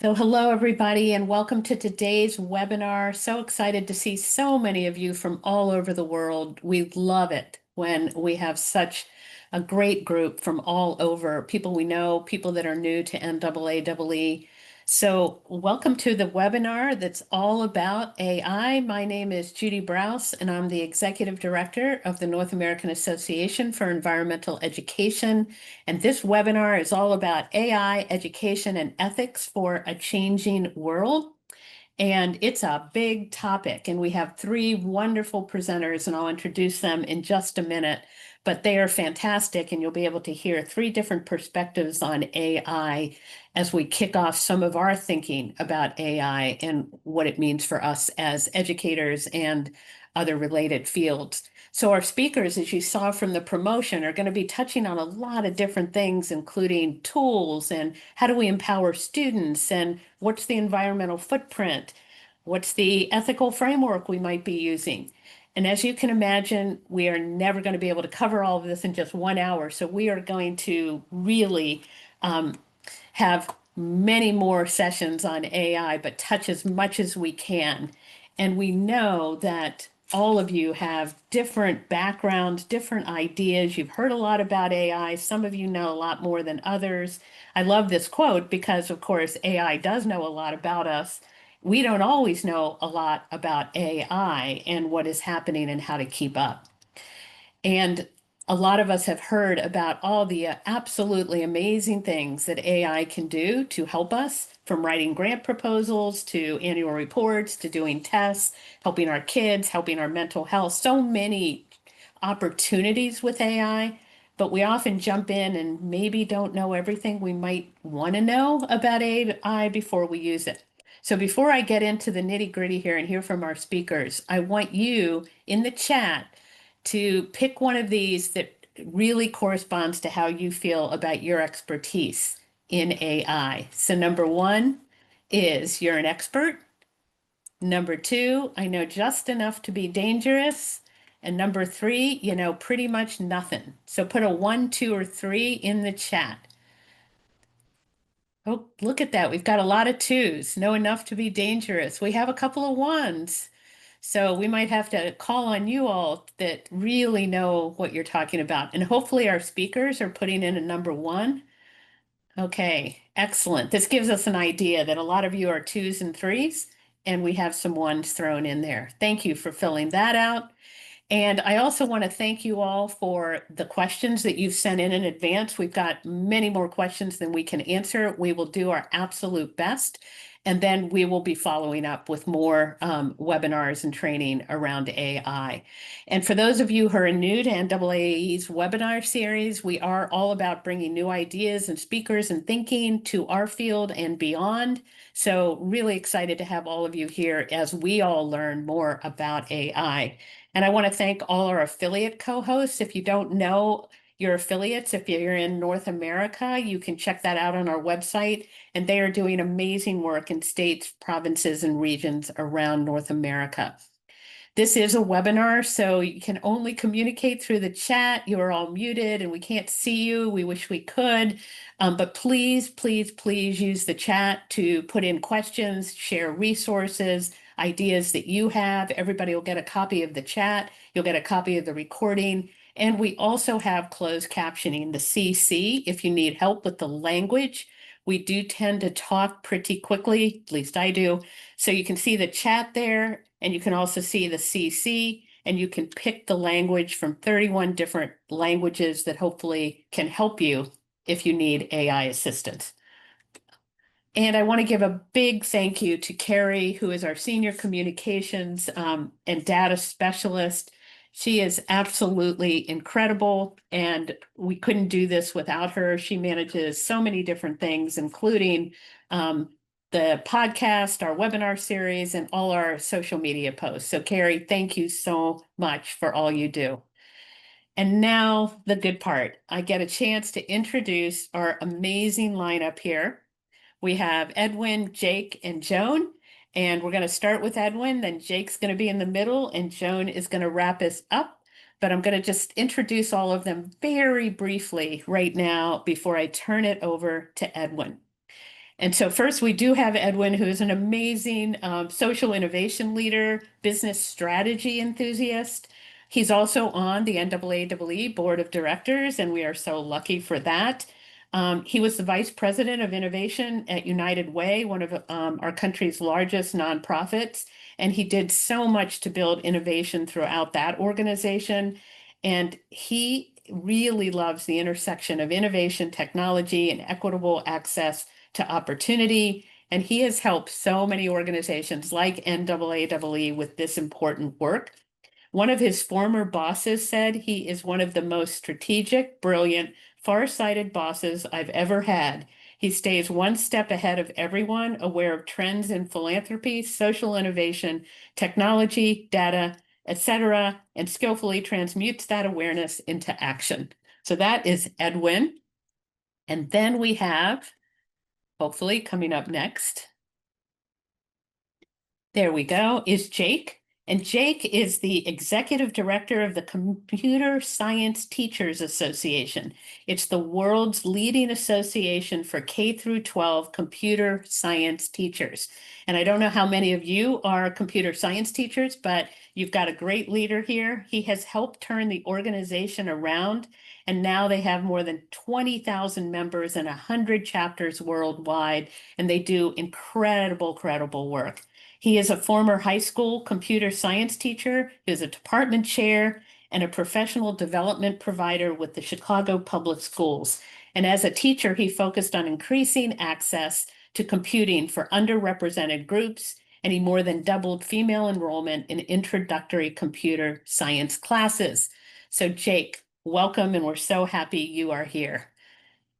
So hello, everybody, and welcome to today's webinar. So excited to see so many of you from all over the world. We love it when we have such a great group from all over, people we know, people that are new to NAAE. So welcome to the webinar that's all about AI. My name is Judy Browse, and I'm the Executive Director of the North American Association for Environmental Education. And this webinar is all about AI, education, and ethics for a changing world. And it's a big topic. And we have three wonderful presenters, and I'll introduce them in just a minute. But they are fantastic, and you'll be able to hear three different perspectives on AI as we kick off some of our thinking about AI and what it means for us as educators and other related fields. So our speakers, as you saw from the promotion, are going to be touching on a lot of different things, including tools and how do we empower students and what's the environmental footprint, what's the ethical framework we might be using. And as you can imagine, we are never going to be able to cover all of this in just 1 hour. So we are going to really have many more sessions on AI, but touch as much as we can. And we know that all of you have different backgrounds, different ideas. You've heard a lot about AI. Some of you know a lot more than others. I love this quote because, of course, AI does know a lot about us. We don't always know a lot about AI and what is happening and how to keep up. And a lot of us have heard about all the absolutely amazing things that AI can do to help us, from writing grant proposals to annual reports to doing tests, helping our kids, helping our mental health. So many opportunities with AI, but we often jump in and maybe don't know everything we might want to know about AI before we use it. So before I get into the nitty-gritty here and hear from our speakers, I want you in the chat to pick one of these that really corresponds to how you feel about your expertise in AI. So number one is you're an expert. Number two, I know just enough to be dangerous. And number three, you know pretty much nothing. So put a 1, 2, or 3 in the chat. Oh, look at that. We've got a lot of 2s. Know enough to be dangerous. We have a couple of 1s. So we might have to call on you all that really know what you're talking about. And hopefully our speakers are putting in a number 1. Okay, excellent. This gives us an idea that a lot of you are 2s and 3s, and we have some 1s thrown in there. Thank you for filling that out. And I also want to thank you all for the questions that you've sent in advance. We've got many more questions than we can answer. We will do our absolute best. And then we will be following up with more webinars and training around AI. And for those of you who are new to NAAE's webinar series, we are all about bringing new ideas and speakers and thinking to our field and beyond. So really excited to have all of you here as we all learn more about AI. And I want to thank all our affiliate co-hosts. If you don't know your affiliates, if you're in North America, you can check that out on our website. And they are doing amazing work in states, provinces, and regions around North America. This is a webinar, so you can only communicate through the chat. You are all muted and we can't see you. We wish we could. But please, please, please use the chat to put in questions, share resources, ideas that you have. Everybody will get a copy of the chat. You'll get a copy of the recording. And we also have closed captioning, the CC, if you need help with the language. We do tend to talk pretty quickly, at least I do. So you can see the chat there, and you can also see the CC, and you can pick the language from 31 different languages that hopefully can help you if you need AI assistance. And I want to give a big thank you to Carrie, who is our senior communications and data specialist. She is absolutely incredible, and we couldn't do this without her. She manages so many different things, including the podcast, our webinar series, and all our social media posts. So Carrie, thank you so much for all you do. And now the good part. I get a chance to introduce our amazing lineup here. We have Edwin, Jake, and Joan. And we're going to start with Edwin, then Jake's going to be in the middle, and Joan is going to wrap us up. But I'm going to just introduce all of them very briefly right now before I turn it over to Edwin. And so first we do have Edwin, who is an amazing social innovation leader, business strategy enthusiast. He's also on the NAAE board of directors, and we are so lucky for that. He was the vice president of innovation at United Way, one of our country's largest nonprofits, and he did so much to build innovation throughout that organization. And he really loves the intersection of innovation, technology, and equitable access to opportunity. And he has helped so many organizations like NAAE with this important work. One of his former bosses said he is one of the most strategic, brilliant, far-sighted bosses I've ever had. He stays one step ahead of everyone, aware of trends in philanthropy, social innovation, technology, data, etc., and skillfully transmutes that awareness into action. So that is Edwin. And then we have, hopefully coming up next, there we go, is Jake. And Jake is the executive director of the Computer Science Teachers Association. It's the world's leading association for K through 12 computer science teachers. And I don't know how many of you are computer science teachers, but you've got a great leader here. He has helped turn the organization around, and now they have more than 20,000 members and 100 chapters worldwide, and they do incredible work. He is a former high school computer science teacher, is a department chair, and a professional development provider with the Chicago Public Schools. And as a teacher, he focused on increasing access to computing for underrepresented groups, and he more than doubled female enrollment in introductory computer science classes. So Jake, welcome, and we're so happy you are here.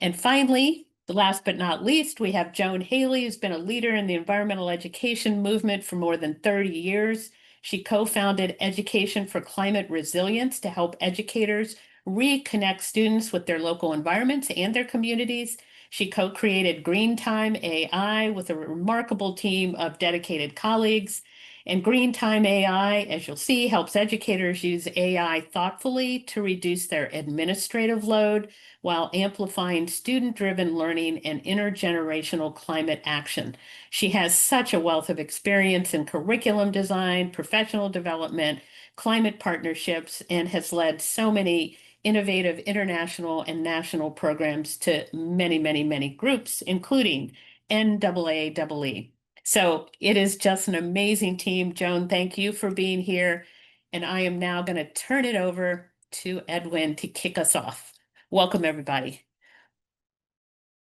And finally, the last but not least, we have Joan Haley, who's been a leader in the environmental education movement for more than 30 years. She co-founded Education for Climate Resilience to help educators reconnect students with their local environments and their communities. She co-created Green Time AI with a remarkable team of dedicated colleagues. And Green Time AI, as you'll see, helps educators use AI thoughtfully to reduce their administrative load while amplifying student-driven learning and intergenerational climate action. She has such a wealth of experience in curriculum design, professional development, climate partnerships, and has led so many innovative international and national programs to many groups, including NAAE. So it is just an amazing team. Joan, thank you for being here. And I am now going to turn it over to Edwin to kick us off. Welcome, everybody.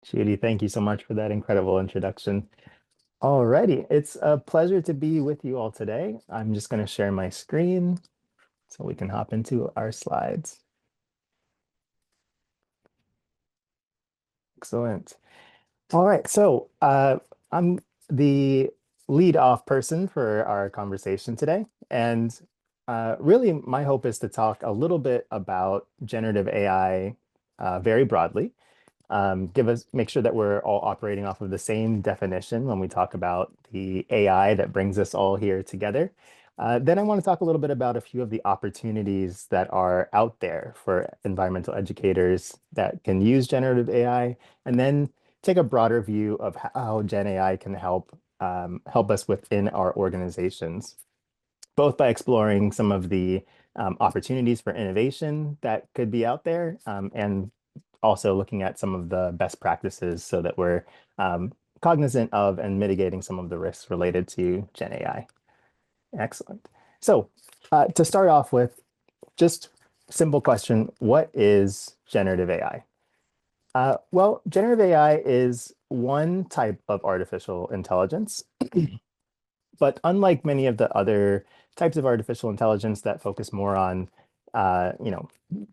Judy, thank you so much for that incredible introduction. Alrighty, it's a pleasure to be with you all today. I'm just going to share my screen so we can hop into our slides. Excellent. All right, so I'm the lead off person for our conversation today. And really, my hope is to talk a little bit about generative AI very broadly. Make sure that we're all operating off of the same definition when we talk about the AI that brings us all here together. Then I want to talk a little bit about a few of the opportunities that are out there for environmental educators that can use generative AI, and then take a broader view of how Gen AI can help us within our organizations, both by exploring some of the opportunities for innovation that could be out there, and also looking at some of the best practices so that we're cognizant of and mitigating some of the risks related to Gen AI. Excellent. So to start off with, just simple question, what is generative AI? Well, generative AI is one type of artificial intelligence. But unlike many of the other types of artificial intelligence that focus more on,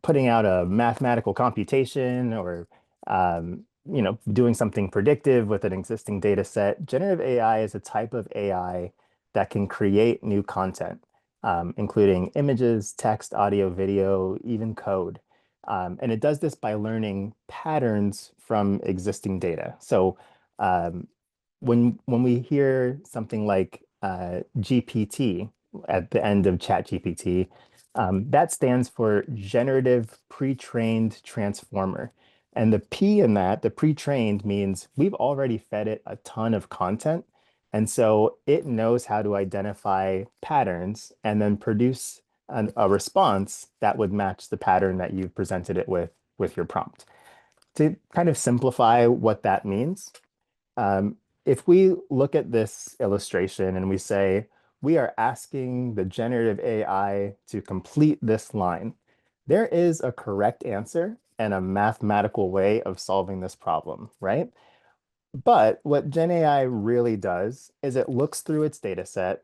putting out a mathematical computation or, doing something predictive with an existing data set, generative AI is a type of AI that can create new content, including images, text, audio, video, even code. And it does this by learning patterns from existing data. So when we hear something like GPT at the end of ChatGPT, that stands for Generative Pre-trained Transformer. And the P in that, the pre-trained, means we've already fed it a ton of content. And so it knows how to identify patterns and then produce a response that would match the pattern that you've presented it with your prompt. To kind of simplify what that means, um, if we look at this illustration and we say, we are asking the generative AI to complete this line, there is a correct answer and a mathematical way of solving this problem, right? But what Gen AI really does is it looks through its data set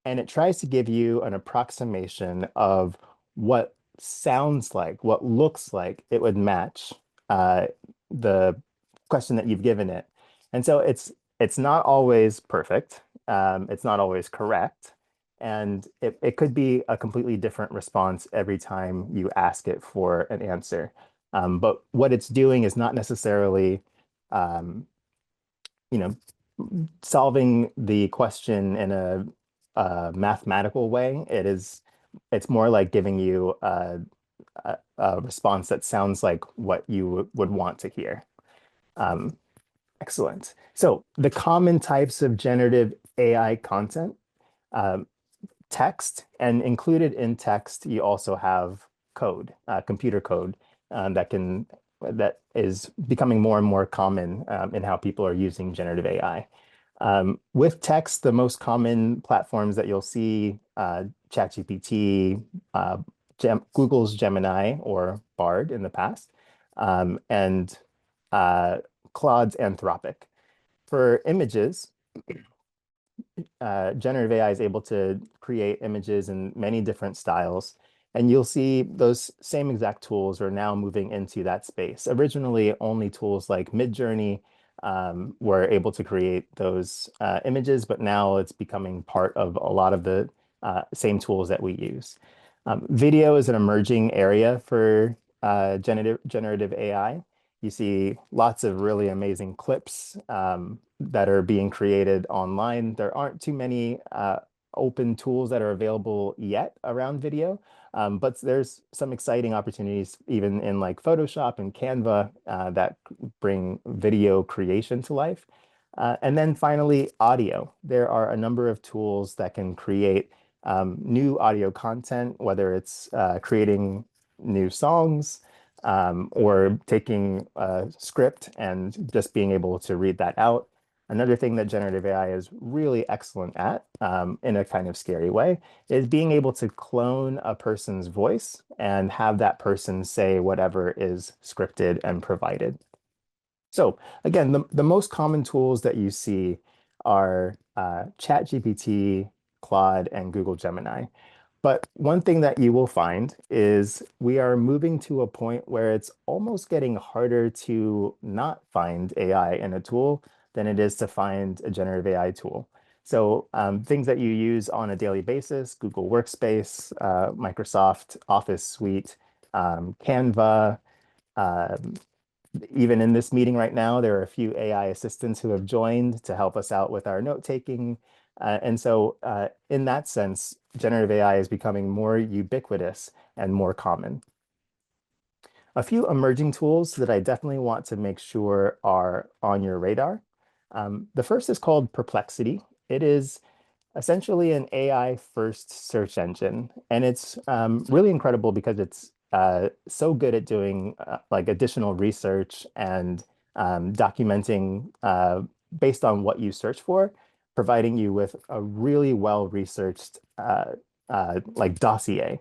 and it tries to give you an approximation of what sounds like, what looks like it would match uh, the question that you've given it. And so it's not always perfect. It's not always correct. And it could be a completely different response every time you ask it for an answer. But what it's doing is not necessarily um, you know, solving the question in a mathematical way. It's more like giving you a response that sounds like what you would want to hear. Um, Excellent. So the common types of generative AI content, um, text, and included in text, you also have code, computer code, that is becoming more and more common in how people are using generative AI. With text, the most common platforms that you'll see, ChatGPT, Google's Gemini or Bard in the past, and Claude's Anthropic. For images, generative AI is able to create images in many different styles. And you'll see those same exact tools are now moving into that space. Originally, only tools like Midjourney were able to create those images, but now it's becoming part of a lot of the same tools that we use. Video is an emerging area for generative AI. You see lots of really amazing clips that are being created online. There aren't too many open tools that are available yet around video, but there's some exciting opportunities even in like Photoshop and Canva that bring video creation to life. And then finally, audio. There are a number of tools that can create new audio content, whether it's creating new songs, or taking a script and just being able to read that out. Another thing that generative AI is really excellent at, in a kind of scary way, is being able to clone a person's voice and have that person say whatever is scripted and provided. So again, the most common tools that you see are ChatGPT, Claude, and Google Gemini. But one thing that you will find is we are moving to a point where it's almost getting harder to not find AI in a tool than it is to find a generative AI tool. So things that you use on a daily basis, Google Workspace, Microsoft Office Suite, Canva, um, even in this meeting right now, there are a few AI assistants who have joined to help us out with our note taking. And so, in that sense, generative AI is becoming more ubiquitous and more common. A few emerging tools that I definitely want to make sure are on your radar. The first is called Perplexity. It is essentially an AI first search engine. And it's really incredible because it's so good at doing like additional research and documenting based on what you search for, providing you with a really well researched like dossier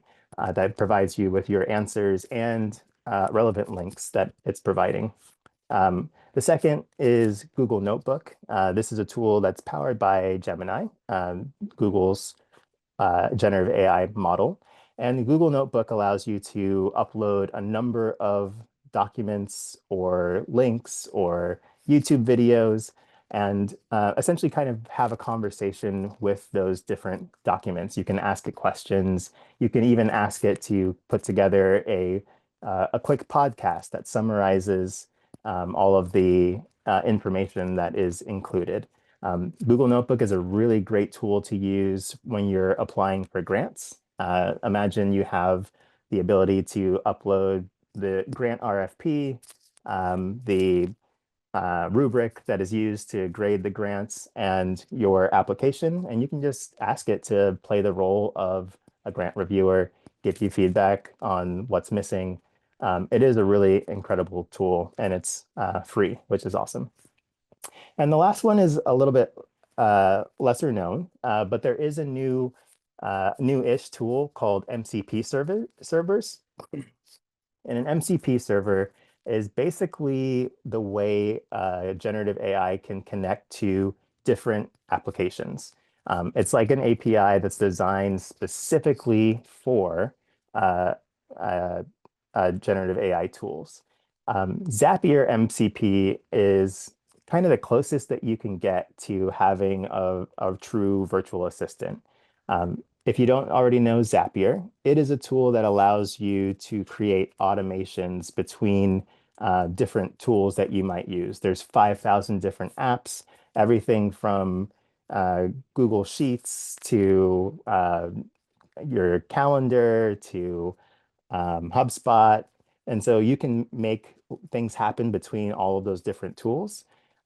that provides you with your answers and relevant links that it's providing. The second is Google Notebook. This is a tool that's powered by Gemini, Google's generative AI model. And Google Notebook allows you to upload a number of documents or links or YouTube videos and essentially kind of have a conversation with those different documents. You can ask it questions. You can even ask it to put together a quick podcast that summarizes all of the information that is included. Google Notebook is a really great tool to use when you're applying for grants. Imagine you have the ability to upload the grant RFP, the rubric that is used to grade the grants and your application, and you can just ask it to play the role of a grant reviewer, give you feedback on what's missing. It is a really incredible tool, and it's free, which is awesome. And the last one is a little bit lesser known, but there is a new-ish tool called MCP servers. And an MCP server is basically the way generative AI can connect to different applications. It's like an API that's designed specifically for uh, uh, generative AI tools. Zapier MCP is kind of the closest that you can get to having a true virtual assistant. If you don't already know Zapier, it is a tool that allows you to create automations between different tools that you might use. There's 5,000 different apps, everything from Google Sheets to your calendar to HubSpot. And so you can make things happen between all of those different tools.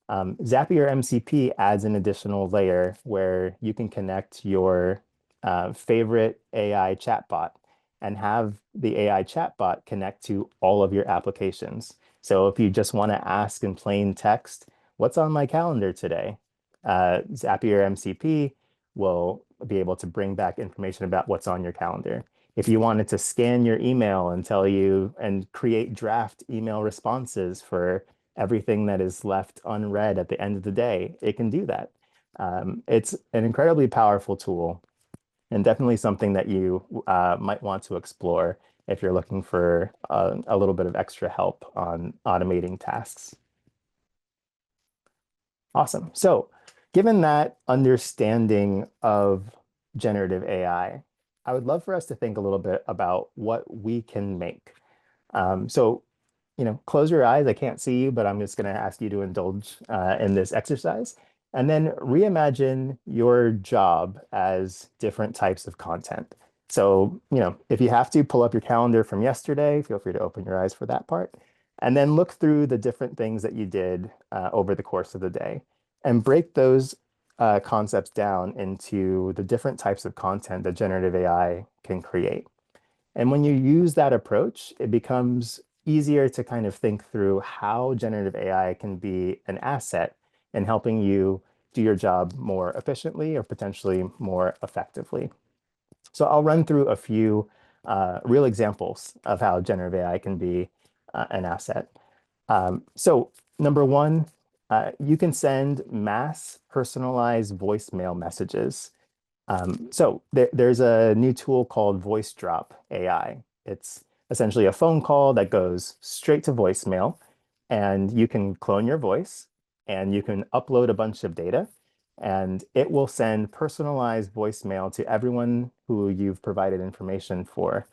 Zapier MCP adds an additional layer where you can connect your favorite AI chatbot and have the AI chatbot connect to all of your applications. So if you just want to ask in plain text, what's on my calendar today? Zapier MCP will be able to bring back information about what's on your calendar. If you wanted to scan your email and tell you and create draft email responses for everything that is left unread at the end of the day, it can do that. It's an incredibly powerful tool and definitely something that you might want to explore if you're looking for a little bit of extra help on automating tasks. Awesome. So, given that understanding of generative I would love for us to think a little bit about what we can make. So, close your eyes. I can't see you, but I'm just going to ask you to indulge in this exercise. And then reimagine your job as different types of content. So, if you have to pull up your calendar from yesterday, feel free to open your eyes for that part. And then look through the different things that you did over the course of the day and break those concepts down into the different types of content that generative AI can create. And when you use that approach, it becomes easier to kind of think through how generative AI can be an asset in helping you do your job more efficiently or potentially more effectively. So I'll run through a few real examples of how generative AI can be an asset. So number one, you can send mass personalized voicemail messages. So there's a new tool called Voice Drop AI. It's essentially a phone call that goes straight to voicemail, and you can clone your voice and you can upload a bunch of data, and it will send personalized voicemail to everyone who you've provided information for.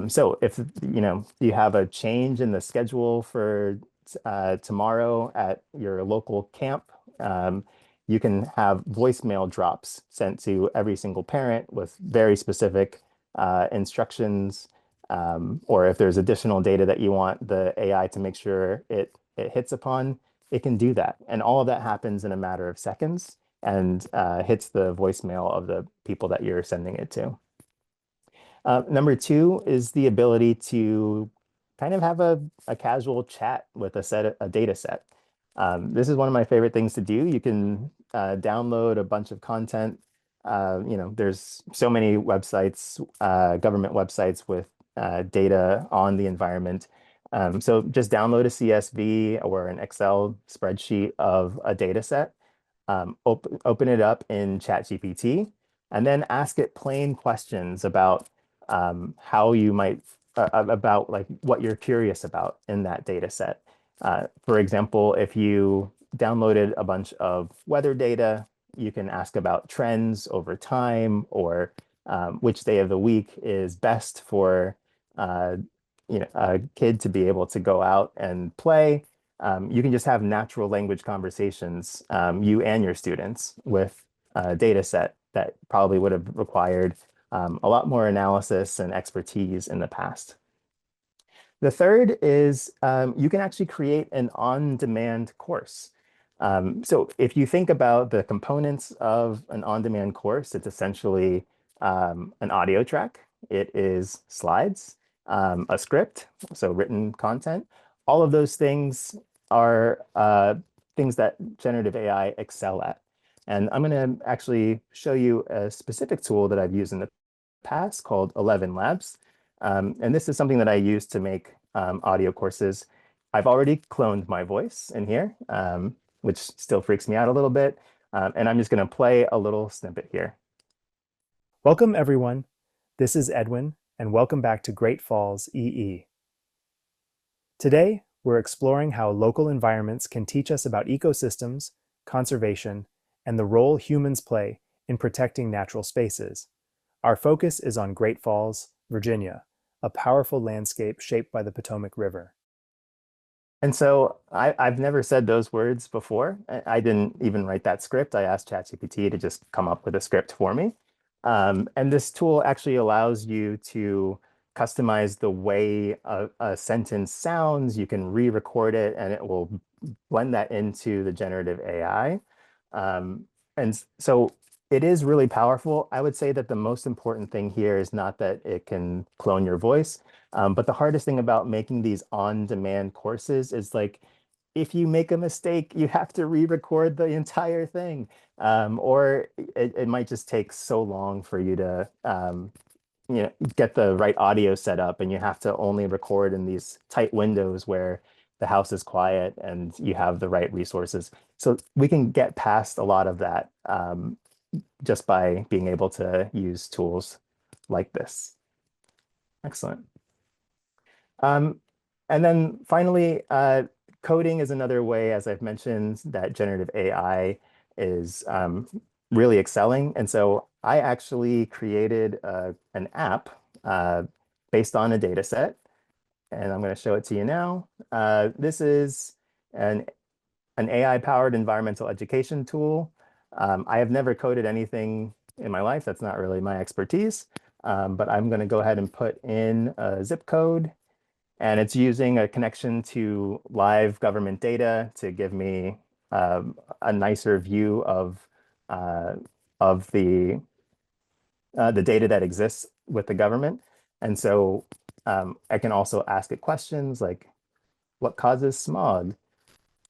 So if you have a change in the schedule for tomorrow at your local camp, you can have voicemail drops sent to every single parent with very specific instructions. Or if there's additional data that you want the AI to make sure it hits upon, it can do that. And all of that happens in a matter of seconds and hits the voicemail of the people that you're sending it to. Number two is the ability to kind of have a casual chat with a data set. This is one of my favorite things to do. You can download a bunch of content. There's so many websites, government websites with data on the environment. So just download a CSV or an Excel spreadsheet of a data set, open it up in ChatGPT, and then ask it plain questions about how you might about like what you're curious about in that data set. For example, if you downloaded a bunch of weather data, you can ask about trends over time or which day of the week is best for uh, a kid to be able to go out and play. You can just have natural language conversations, you and your students, with a data set that probably would have required a lot more analysis and expertise in the past. The third is you can actually create an on-demand course. So if you think about the components of an on-demand course, it's essentially an audio track. It is slides, a script, so written content. All of those things are things that generative AI excel at. And I'm going to actually show you a specific tool that I've used in the past called 11 Labs. And this is something that I use to make audio courses. I've already cloned my voice in here, which still freaks me out a little bit. And I'm just going to play a little snippet here. Welcome, everyone. This is Edwin, and welcome back to Great Falls EE. Today, we're exploring how local environments can teach us about ecosystems, conservation, and the role humans play in protecting natural spaces. Our focus is on Great Falls, Virginia, a powerful landscape shaped by the Potomac River. And so I've never said those words before. I didn't even write that script. I asked ChatGPT to just come up with a script for me. And this tool actually allows you to customize the way a sentence sounds. You can re-record it and it will blend that into the generative AI. Um, and so it is really powerful. I would say that the most important thing here is not that it can clone your voice, but the hardest thing about making these on-demand courses is like, if you make a mistake, you have to re-record the entire thing. Or it might just take so long for you to get the right audio set up, and you have to only record in these tight windows where the house is quiet and you have the right resources. So we can get past a lot of that just by being able to use tools like this. Excellent. Um, and then finally, coding is another way, as I've mentioned, that generative AI is really excelling. And so I actually created an app based on a data set, and I'm going to show it to you now. This is an, an AI-powered environmental education tool. I have never coded anything in my life. That's not really my expertise. But I'm going to go ahead and put in a zip code, and it's using a connection to live government data to give me a nicer view uh, of the data that exists with the government. And so I can also ask it questions like, what causes smog?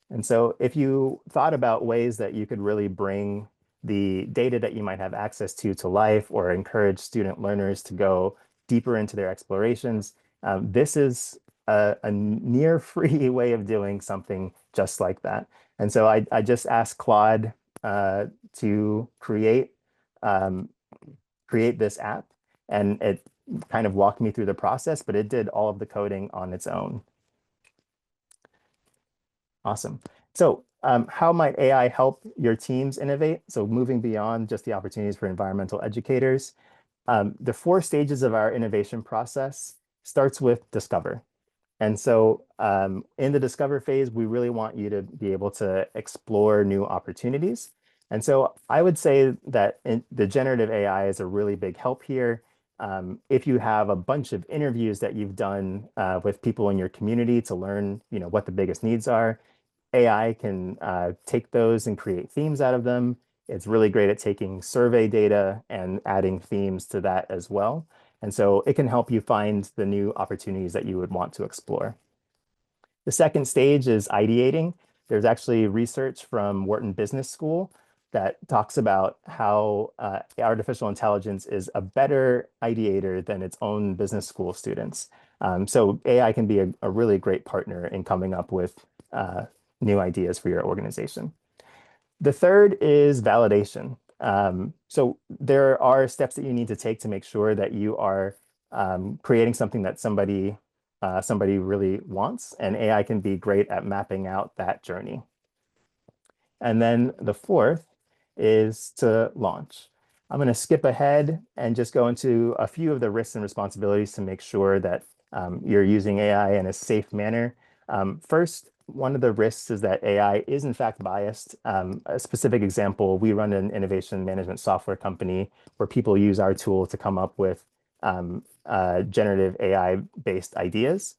And so if you thought about ways that you could really bring the data that you might have access to life, or encourage student learners to go deeper into their explorations, this is a near free way of doing something just like that. And so I just asked Claude to um, create this app, and it kind of walked me through the process, but it did all of the coding on its own. Awesome. So how might AI help your teams innovate? So moving beyond just the opportunities for environmental educators, the four stages of our innovation process starts with discover. And so in the discover phase, we really want you to be able to explore new opportunities. And so I would say that the generative AI is a really big help here. If you have a bunch of interviews that you've done with people in your community to learn, what the biggest needs are, AI can take those and create themes out of them. It's really great at taking survey data and adding themes to that as well. And so it can help you find the new opportunities that you would want to explore. The second stage is ideating. There's actually research from Wharton Business School that talks about how artificial intelligence is a better ideator than its own business school students. So AI can be a really great partner in coming up with new ideas for your organization. The third is validation. So there are steps that you need to take to make sure that you are creating something that somebody really wants, and AI can be great at mapping out that journey. And then the fourth is to launch. I'm going to skip ahead and just go into a few of the risks and responsibilities to make sure that you're using AI in a safe manner. First, one of the risks is that AI is in fact biased. A specific example, we run an innovation management software company where people use our tool to come up with generative AI-based ideas.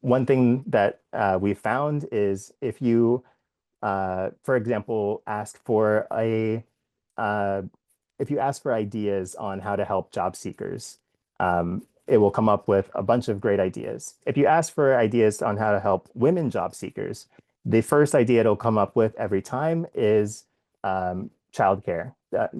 One thing that we found is if you for example, uh, if you ask for ideas on how to help job seekers, it will come up with a bunch of great ideas. If you ask for ideas on how to help women job seekers, the first idea it'll come up with every time is childcare,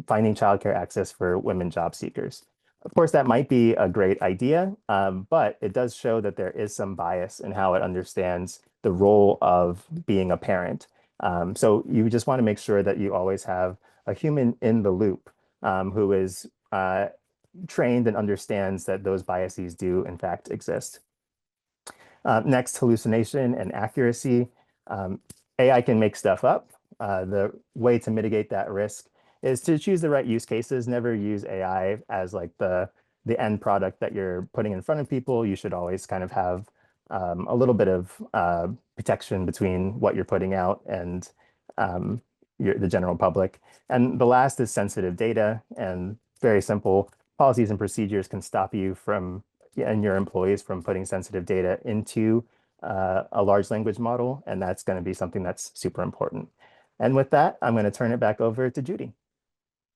finding childcare access for women job seekers. Of course, that might be a great idea, but it does show that there is some bias in how it understands the role of being a parent. So you just want to make sure that you always have a human in the loop who is trained and understands that those biases do in fact exist. Next, hallucination and accuracy. Um, AI can make stuff up. The way to mitigate that risk is to choose the right use cases. Never use AI as like the end product that you're putting in front of people. You should always kind of have a little bit of protection between what you're putting out and the general public. And the last is sensitive data, and very simple policies and procedures can stop you from and your employees from putting sensitive data into a large language model, and that's going to be something that's super important. And with that, I'm going to turn it back over to Judy.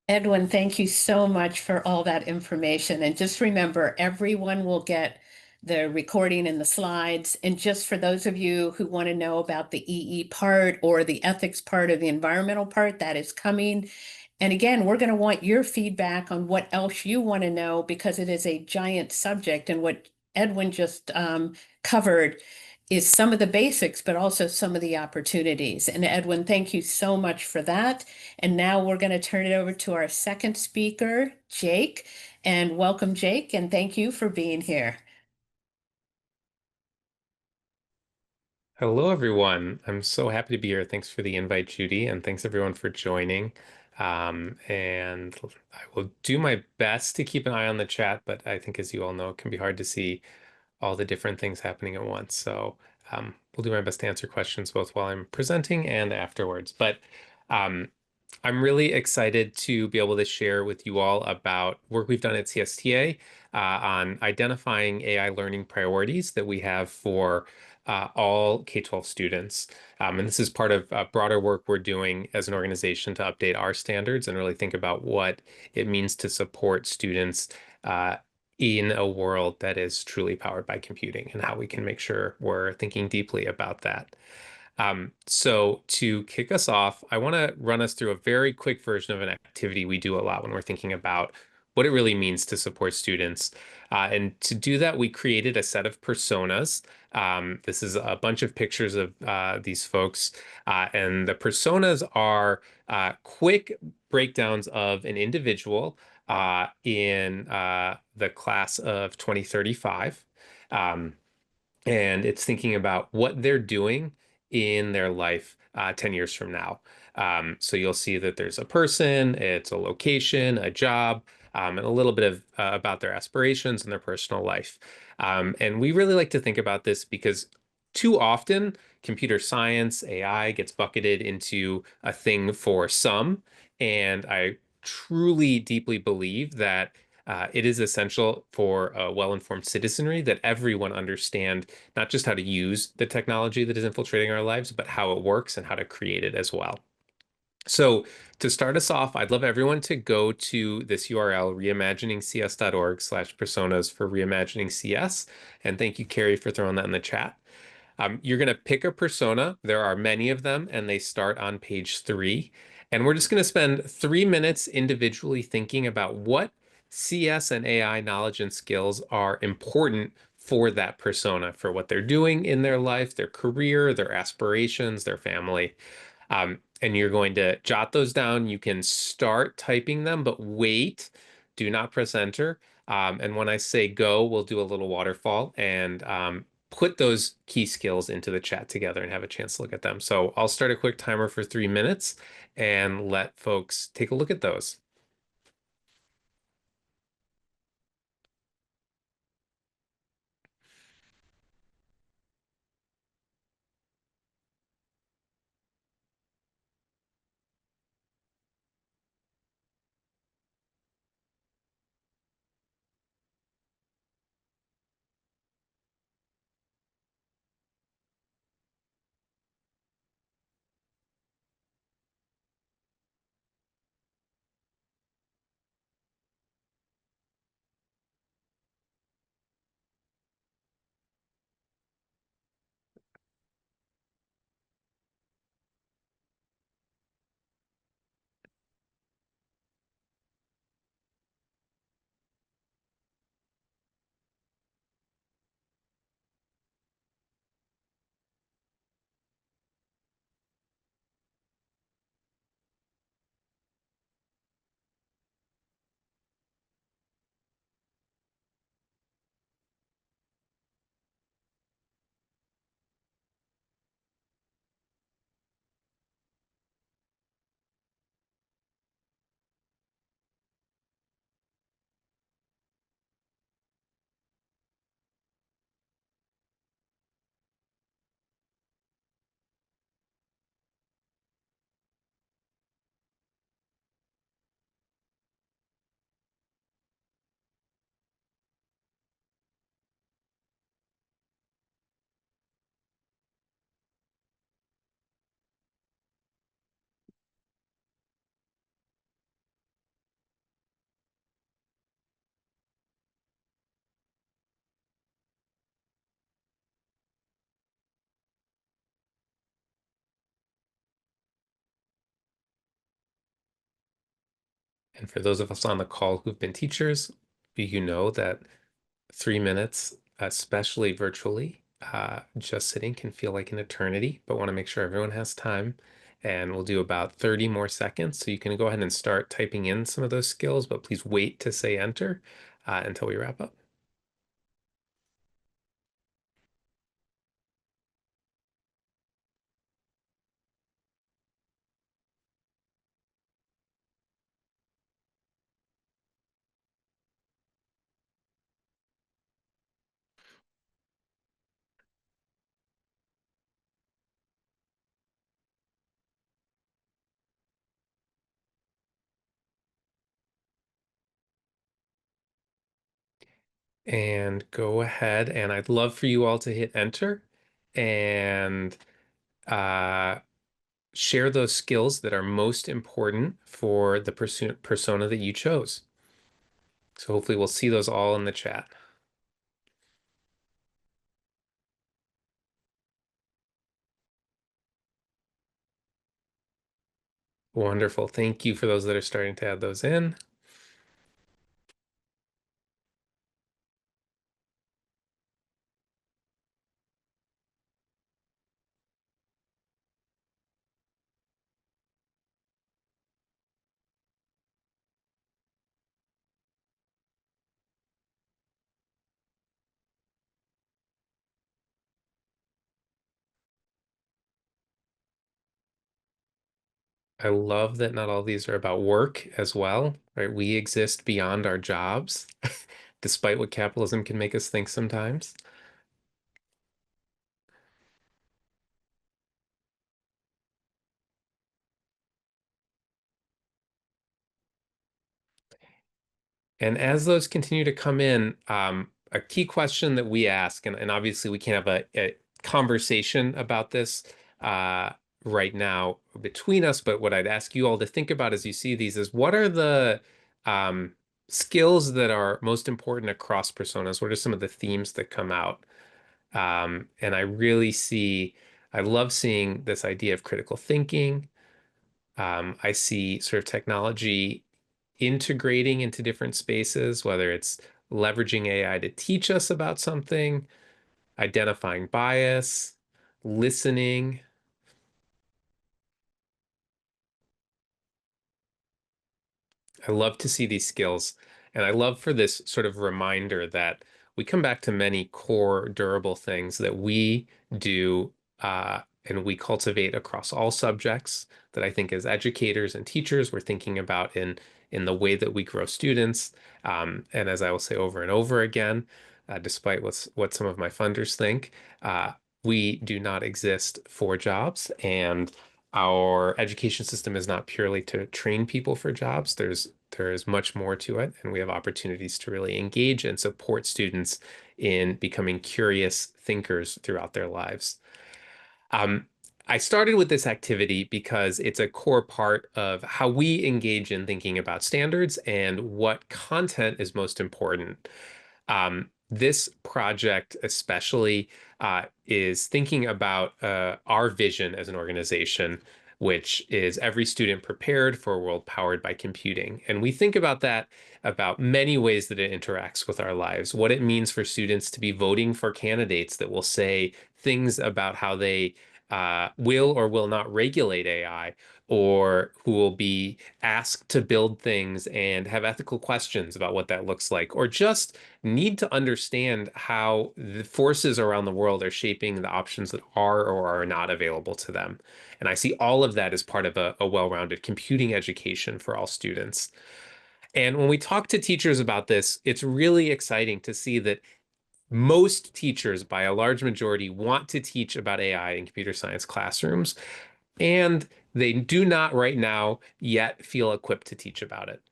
Edwin, thank you so much for all that information. And just remember, everyone will get the recording and the slides. And just for those of you who want to know about the EE part or the ethics part or the environmental part, that is coming. And again, we're going to want your feedback on what else you want to know because it is a giant subject. And what Edwin just covered is some of the basics, but also some of the opportunities. And Edwin, thank you so much for that. And now we're going to turn it over to our second speaker, Jake. And welcome, Jake, and thank you for being here. Hello, everyone. I'm so happy to be here. Thanks for the invite, Judy, and thanks everyone for joining. And I will do my best to keep an eye on the chat, but I think, as you all know, it can be hard to see all the different things happening at once. So we'll do my best to answer questions both while I'm presenting and afterwards. But um, I'm really excited to be able to share with you all about work we've done at CSTA on identifying AI learning priorities that we have for all K-12 students. And this is part of broader work we're doing as an organization to update our standards and really think about what it means to support students in a world that is truly powered by computing and how we can make sure we're thinking deeply about that. So to kick us off, I want to run us through a very quick version of an activity we do a lot when we're thinking about what it really means to support students. And to do that, we created a set of personas. This is a bunch of pictures of these folks, and the personas are quick breakdowns of an individual in the class of 2035. Um, and it's thinking about what they're doing in their life 10 years from now. So you'll see that there's a person, it's a location, a job, and a little bit of about their aspirations and their personal life. And we really like to think about this because too often computer science, AI gets bucketed into a thing for some. And I truly deeply believe that it is essential for a well-informed citizenry that everyone understand not just how to use the technology that is infiltrating our lives, but how it works and how to create it as well. So to start us off, I'd love everyone to go to this URL, reimaginingcs.org/personas for reimagining CS. And thank you, Carrie, for throwing that in the chat. You're going to pick a persona. There are many of them, and they start on page 3. And we're just going to spend 3 minutes individually thinking about what CS and AI knowledge and skills are important for that persona, for what they're doing in their life, their career, their aspirations, their family. And you're going to jot those down. You can start typing them, but wait, do not press enter. And when I say go, we'll do a little waterfall and put those key skills into the chat together and have a chance to look at them. So I'll start a quick timer for 3 minutes and let folks take a look at those. And for those of us on the call who've been teachers, you know that 3 minutes, especially virtually, just sitting can feel like an eternity, but want to make sure everyone has time. And we'll do about 30 more seconds. So you can go ahead and start typing in some of those skills, but please wait to say enter until we wrap up. And go ahead, and I'd love for you all to hit enter and uh, share those skills that are most important for the persona that you chose. So hopefully we'll see those all in the chat. Wonderful. Thank you for those that are starting to add those in. I love that not all these are about work as well, right? We exist beyond our jobs, despite what capitalism can make us think sometimes. And as those continue to come in, a key question that we ask, and obviously we can't have a conversation about this uh, right now between us, but what I'd ask you all to think about as you see these is what are the um, skills that are most important across personas? What are some of the themes that come out? And I love seeing this idea of critical thinking. I see sort of technology integrating into different spaces, whether it's leveraging AI to teach us about something, identifying bias, listening. I love to see these skills. And I love for this sort of reminder that we come back to many core durable things that we do and we cultivate across all subjects that I think as educators and teachers we're thinking about in the way that we grow students. And as I will say over and over again, despite what some of my funders think, we do not exist for jobs, and our education system is not purely to train people for jobs. There is much more to it, and we have opportunities to really engage and support students in becoming curious thinkers throughout their lives. Um, I started with this activity because it's a core part of how we engage in thinking about standards and what content is most important. This project especially is thinking about our vision as an organization, which is every student prepared for a world powered by computing. And we think about that about many ways that it interacts with our lives, what it means for students to be voting for candidates that will say things about how they will or will not regulate AI, or who will be asked to build things and have ethical questions about what that looks like, or just need to understand how the forces around the world are shaping the options that are or are not available to them. And I see all of that as part of a well-rounded computing education for all students. And when we talk to teachers about this, it's really exciting to see that most teachers, by a large majority, want to teach about AI in computer science classrooms, and they do not right now yet feel equipped to teach about it.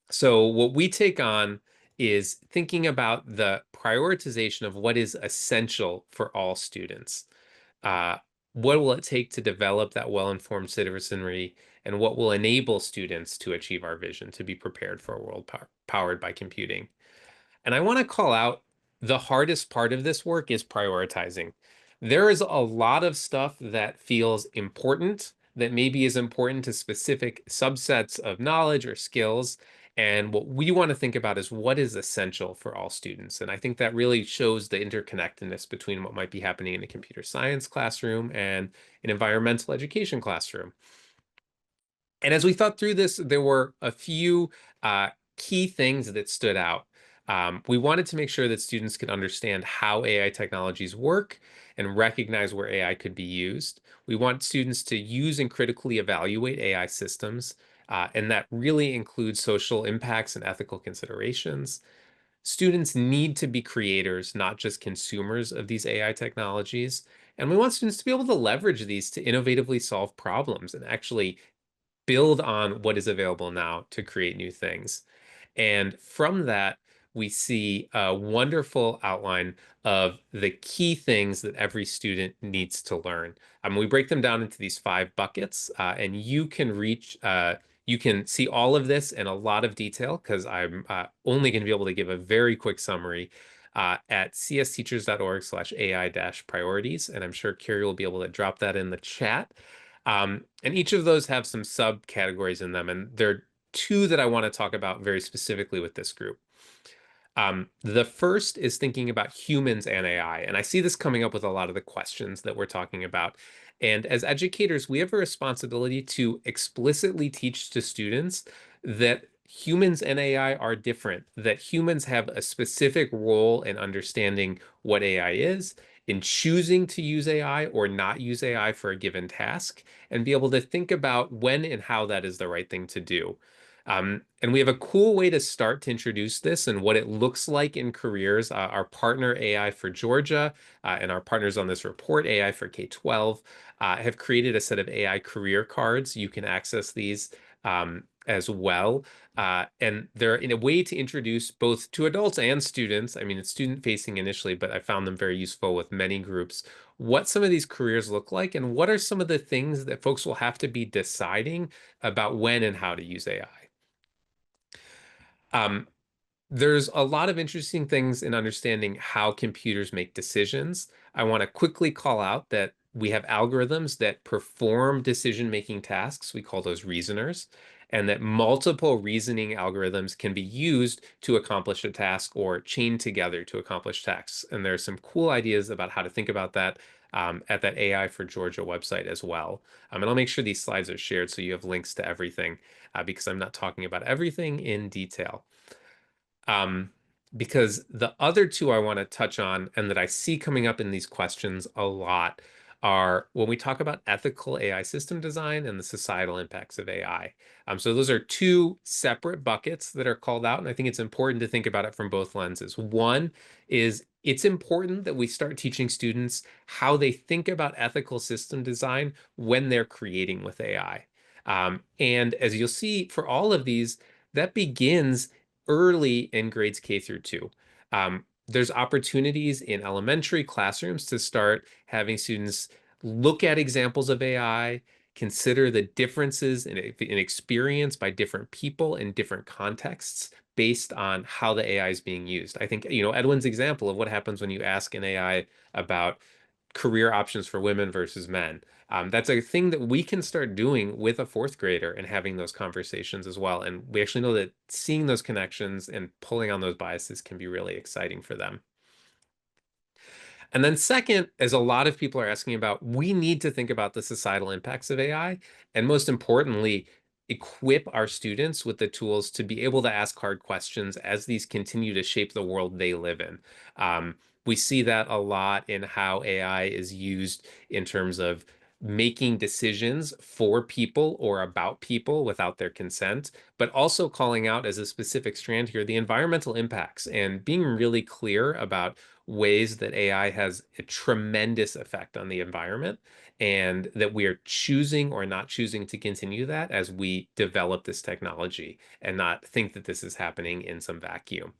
So what we take on is thinking about the prioritization of what is essential for all students. Uh, what will it take to develop that well-informed citizenry, and what will enable students to achieve our vision, to be prepared for a world powered by computing? And I want to call out the hardest part of this work is prioritizing. There is a lot of stuff that feels important that maybe is important to specific subsets of knowledge or skills. And what we want to think about is what is essential for all students. And I think that really shows the interconnectedness between what might be happening in a computer science classroom and an environmental education classroom. And as we thought through this, there were a few key things that stood out. We wanted to make sure that students could understand how AI technologies work and recognize where AI could be used. We want students to use and critically evaluate AI systems, and that really includes social impacts and ethical considerations. Students need to be creators, not just consumers of these AI technologies. And we want students to be able to leverage these to innovatively solve problems and actually build on what is available now to create new things. And from that, we see a wonderful outline of the key things that every student needs to learn. We break them down into these 5 buckets, and you can see all of this in a lot of detail because I'm only going to be able to give a very quick summary at csteachers.org/AI-priorities. And I'm sure Carrie will be able to drop that in the chat. And each of those have some subcategories in them, and there are 2 that I want to talk about very specifically with this group. The first is thinking about humans and AI, and I see this coming up with a lot of the questions that we're talking about. And as educators, we have a responsibility to explicitly teach to students that humans and AI are different, that humans have a specific role in understanding what AI is, in choosing to use AI or not use AI for a given task, and be able to think about when and how that is the right thing to do. And we have a cool way to start to introduce this and what it looks like in careers. Our partner AI for Georgia and our partners on this report, AI for K-12, have created a set of AI career cards. You can access these as well. And they're in a way to introduce both to adults and students. I mean, it's student facing initially, but I found them very useful with many groups. What some of these careers look like and what are some of the things that folks will have to be deciding about when and how to use AI. Um, there's a lot of interesting things in understanding how computers make decisions. I want to quickly call out that we have algorithms that perform decision-making tasks. We call those reasoners, and that multiple reasoning algorithms can be used to accomplish a task or chain together to accomplish tasks. And there's some cool ideas about how to think about that at that AI for Georgia website as well. And I'll make sure these slides are shared so you have links to everything because I'm not talking about everything in detail. Um, because the other 2 I want to touch on and that I see coming up in these questions a lot are when we talk about ethical AI system design and the societal impacts of AI. So those are 2 separate buckets that are called out, and I think it's important to think about it from both lenses. One is it's important that we start teaching students how they think about ethical system design when they're creating with AI. And as you'll see for all of these, that begins early in grades K through 2. There's opportunities in elementary classrooms to start having students look at examples of AI, consider the differences in experience by different people in different contexts based on how the AI is being used. I think, Edwin's example of what happens when you ask an AI about career options for women versus men. That's a thing that we can start doing with a 4th grader and having those conversations as well. And we actually know that seeing those connections and pulling on those biases can be really exciting for them. And then second, as a lot of people are asking about, we need to think about the societal impacts of AI, and most importantly, equip our students with the tools to be able to ask hard questions as these continue to shape the world they live in. We see that a lot in how AI is used in terms of making decisions for people or about people without their consent, but also calling out as a specific strand here the environmental impacts and being really clear about ways that AI has a tremendous effect on the environment and that we are choosing or not choosing to continue that as we develop this technology and not think that this is happening in some vacuum.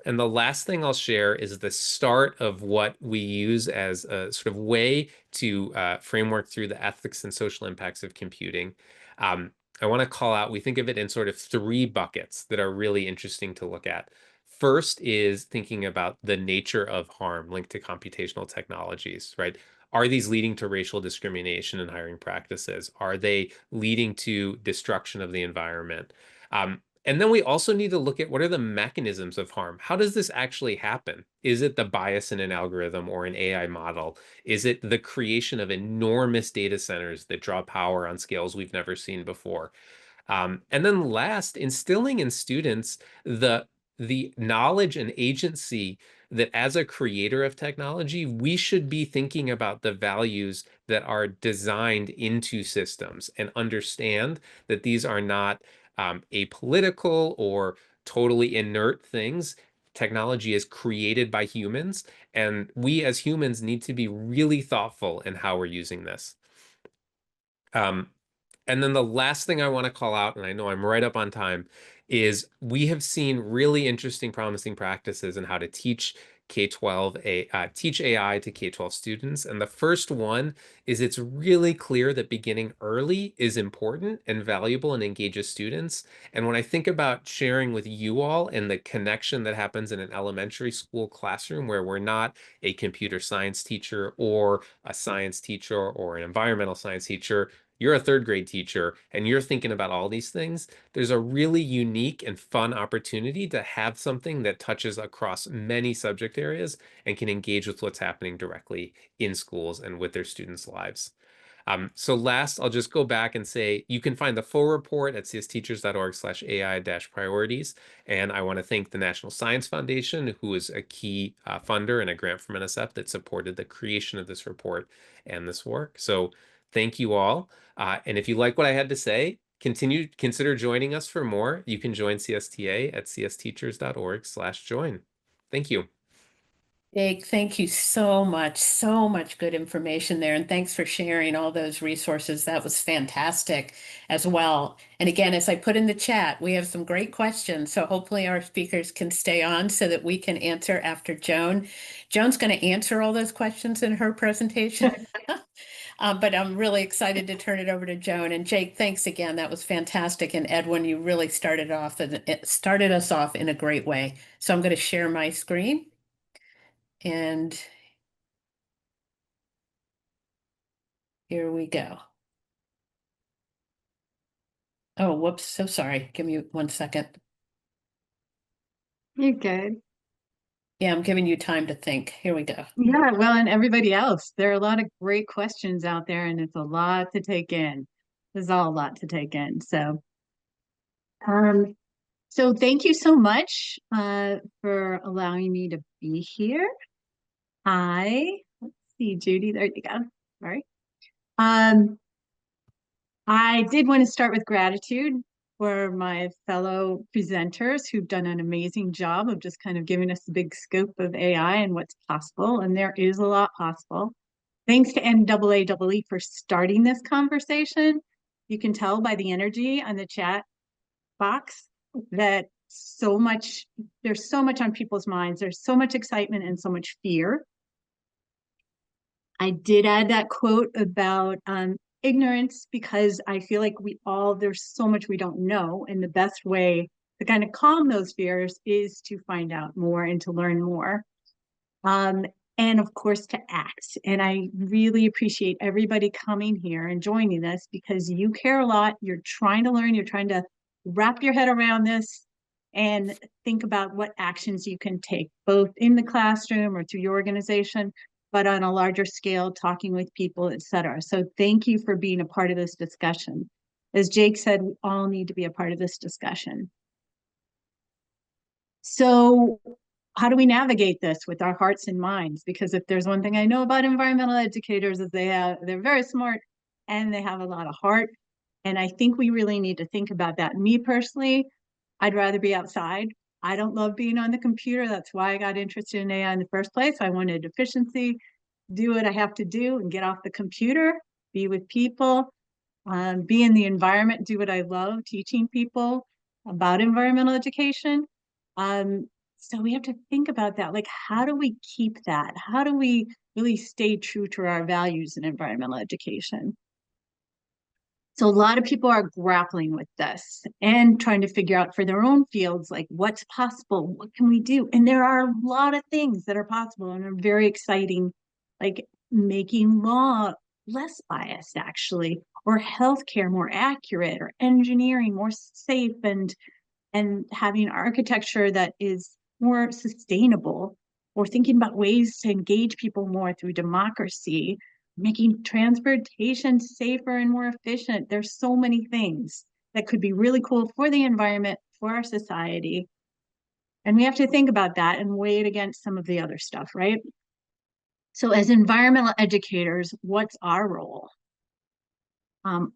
And the last thing I'll share is the start of what we use as a sort of way to framework through the ethics and social impacts of computing. I want to call out, we think of it in sort of 3 buckets that are really interesting to look at. First is thinking about the nature of harm linked to computational technologies, right? Are these leading to racial discrimination in hiring practices? Are they leading to destruction of the environment? And then we also need to look at what are the mechanisms of harm? How does this actually happen? Is it the bias in an algorithm or an AI model? Is it the creation of enormous data centers that draw power on scales we've never seen before? And then last, instilling in students the knowledge and agency that as a creator of technology, we should be thinking about the values that are designed into systems and understand that these are not apolitical or totally inert things. Technology is created by humans, and we as humans need to be really thoughtful in how we're using this. Um, and then the last thing I want to call out, and I know I'm right up on time, is we have seen really interesting, promising practices in how to teach K-12 teach AI to K-12 students. And the first one is it's really clear that beginning early is important and valuable and engages students. And when I think about sharing with you all and the connection that happens in an elementary school classroom where we're not a computer science teacher or a science teacher or an environmental science teacher, you're a third grade teacher and you're thinking about all these things, there's a really unique and fun opportunity to have something that touches across many subject areas and can engage with what's happening directly in schools and with their students' lives. So last, I'll just go back and say you can find the full report at csteachers.org/AI-priorities. And I want to thank the National Science Foundation, who is a key funder and a grant from NSF that supported the creation of this report and this work. So thank you all. And if you like what I had to say, consider joining us for more. You can join CSTA at csteachers.org/join. Thank you. Jake, thank you so much. So much good information there. And thanks for sharing all those resources. That was fantastic as well. And again, as I put in the chat, we have some great questions. So hopefully our speakers can stay on so that we can answer after Joan. Joan's going to answer all those questions in her presentation. But I'm really excited to turn it over to Joan. And Jake, thanks again. That was fantastic. And Edwin, you really started us off in a great way. So I'm going to share my screen. And here we go. Oh, whoops. So sorry. Give me 1 second. You're good. Yeah, I'm giving you time to think. Here we go. Yeah, well, and everybody else, there are a lot of great questions out there, and it's a lot to take in. There's all a lot to take in. Um, so thank you so much for allowing me to be here. Let's see, Judy, there you go. Sorry. I did want to start with gratitude for my fellow presenters who've done an amazing job of just kind of giving us the big scope of AI and what's possible. And there is a lot possible. Thanks to NAAE for starting this conversation. You can tell by the energy on the chat box that there's so much on people's minds. There's so much excitement and so much fear. I did add that quote about ignorance because I feel like there's so much we don't know. And the best way to kind of calm those fears is to find out more and to learn more. And of course, to act. And I really appreciate everybody coming here and joining us because you care a lot. You're trying to learn, you're trying to wrap your head around this and think about what actions you can take, both in the classroom or through your organization, but on a larger scale, talking with people, et cetera. So thank you for being a part of this discussion. As Jake said, we all need to be a part of this discussion. So how do we navigate this with our hearts and minds? Because if there's one thing I know about environmental educators is they're very smart and they have a lot of heart. And I think we really need to think about that. Me personally, I'd rather be outside. I don't love being on the computer. That's why I got interested in AI in the first place. I wanted efficiency, do what I have to do and get off the computer, be with people, be in the environment, do what I love, teaching people about environmental education. So we have to think about that. Like, how do we keep that? How do we really stay true to our values in environmental education? So a lot of people are grappling with this and trying to figure out for their own fields, like what's possible, what can we do? And there are a lot of things that are possible and are very exciting. Like making law less biased, actually, or healthcare more accurate, or engineering more safe, and having architecture that is more sustainable, or thinking about ways to engage people more through democracy, making transportation safer and more efficient. There's so many things that could be really cool for the environment, for our society. And we have to think about that and weigh it against some of the other stuff, right? So as environmental educators, what's our role?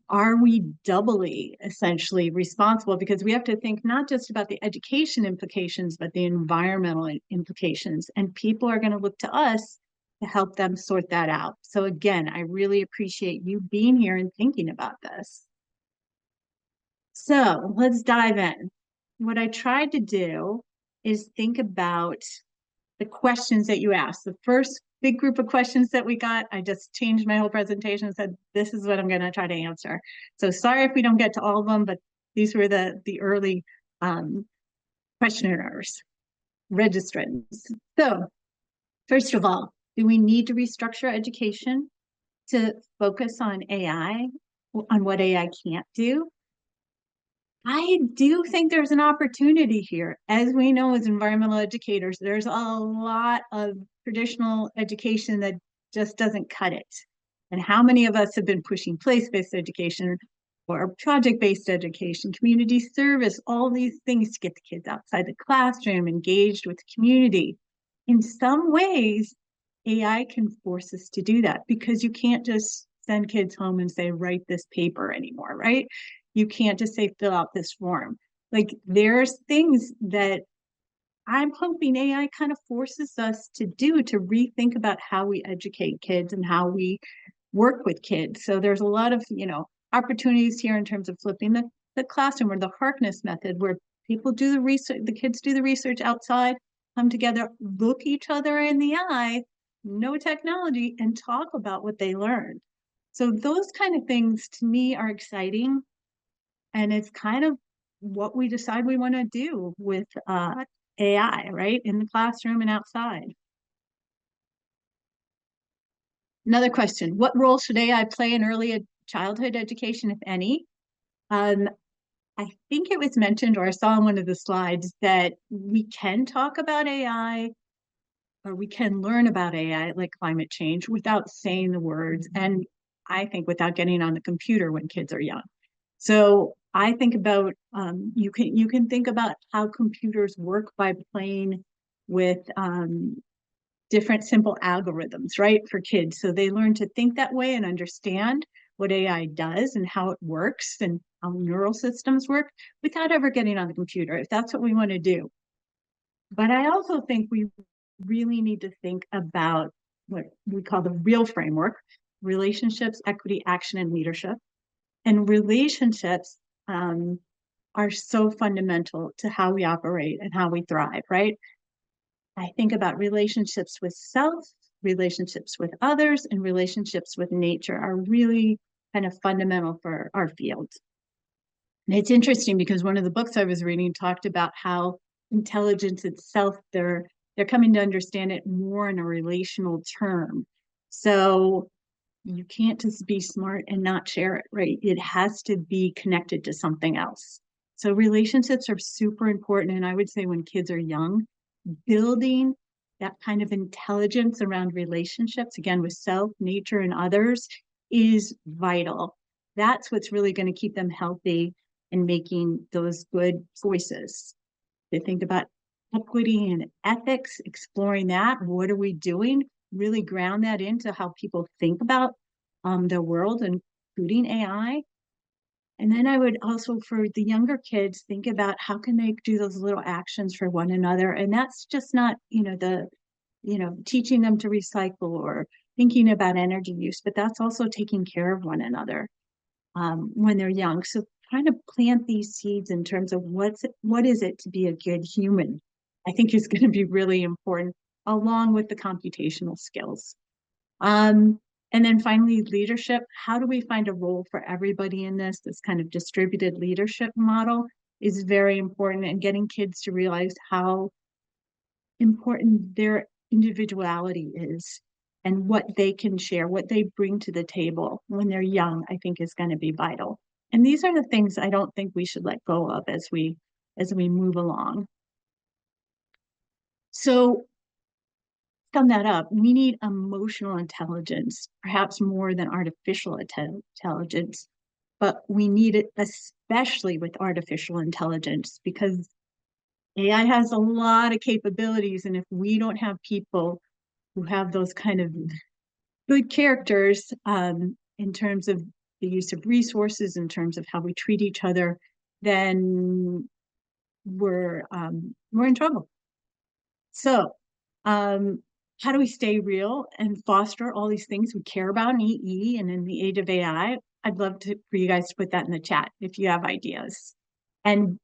Are we doubly essentially responsible? Because we have to think not just about the education implications, but the environmental implications. And people are going to look to us to help them sort that out. So again, I really appreciate you being here and thinking about this. So let's dive in. What I tried to do is think about the questions that you asked. The first big group of questions that we got, I just changed my whole presentation and said, this is what I'm going to try to answer. So sorry if we don't get to all of them, but these were the early questionnaires, registrants. So first of all, do we need to restructure education to focus on AI, on what AI can't do? I do think there's an opportunity here. As we know, as environmental educators, there's a lot of traditional education that just doesn't cut it. And how many of us have been pushing place-based education or project-based education, community service, all these things to get the kids outside the classroom, engaged with the community? In some ways, AI can force us to do that because you can't just send kids home and say, write this paper anymore, right? You can't just say, fill out this form. Like there's things that I'm hoping AI kind of forces us to do to rethink about how we educate kids and how we work with kids. So there's a lot of, opportunities here in terms of flipping the classroom, or the Harkness method, where people do the research, the kids do the research outside, come together, look each other in the eye, no technology, and talk about what they learned. So those kind of things to me are exciting. And it's kind of what we decide we want to do with AI, right? In the classroom and outside. Another question, what role should AI play in early childhood education, if any? I think it was mentioned, or I saw on one of the slides, that we can talk about AI, or we can learn about AI, like climate change, without saying the words. And I think without getting on the computer when kids are young. So I think about, you can think about how computers work by playing with different simple algorithms, right, for kids. So they learn to think that way and understand what AI does and how it works and how neural systems work without ever getting on the computer, if that's what we want to do. But I also think we really need to think about what we call the real framework: relationships, equity, action, and leadership. And relationships are so fundamental to how we operate and how we thrive, right? I think about relationships with self, relationships with others, and relationships with nature are really kind of fundamental for our field. And it's interesting because one of the books I was reading talked about how intelligence itself, they're coming to understand it more in a relational term. So you can't just be smart and not share it, right? It has to be connected to something else. So relationships are super important. And I would say when kids are young, building that kind of intelligence around relationships, again, with self, nature, and others, is vital. That's what's really going to keep them healthy and making those good choices. They think about equity and ethics, exploring that. What are we doing? Really ground that into how people think about their world, including AI. And then I would also, for the younger kids, think about how can they do those little actions for one another. And that's just not, teaching them to recycle or thinking about energy use, but that's also taking care of one another when they're young. So trying to plant these seeds in terms of what is it to be a good human, I think is going to be really important, along with the computational skills. And then finally, leadership. How do we find a role for everybody in this? This kind of distributed leadership model is very important, and getting kids to realize how important their individuality is. and what they can share, what they bring to the table when they're young, I think is going to be vital. And these are the things I don't think we should let go of as we move along. So sum that up, we need emotional intelligence, perhaps more than artificial intelligence, but we need it especially with artificial intelligence because AI has a lot of capabilities. And if we don't have people who have those kind of good characters in terms of the use of resources, in terms of how we treat each other, then we're in trouble. So, how do we stay real and foster all these things we care about in EE and in the age of AI? I'd love for you guys to put that in the chat if you have ideas. And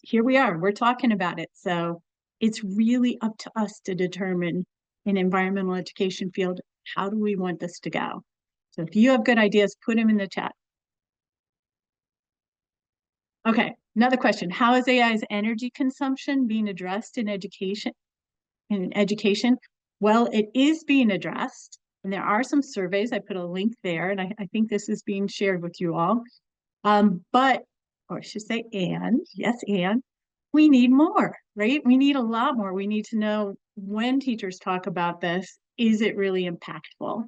here we are, we're talking about it. So it's really up to us to determine in environmental education field, how do we want this to go? So if you have good ideas, put them in the chat. Okay, another question. How is AI's energy consumption being addressed in education? Well, it is being addressed, and there are some surveys. I put a link there, and I think this is being shared with you all. But, or I should say, yes, we need more, right? We need a lot more. We need to know when teachers talk about this, is it really impactful?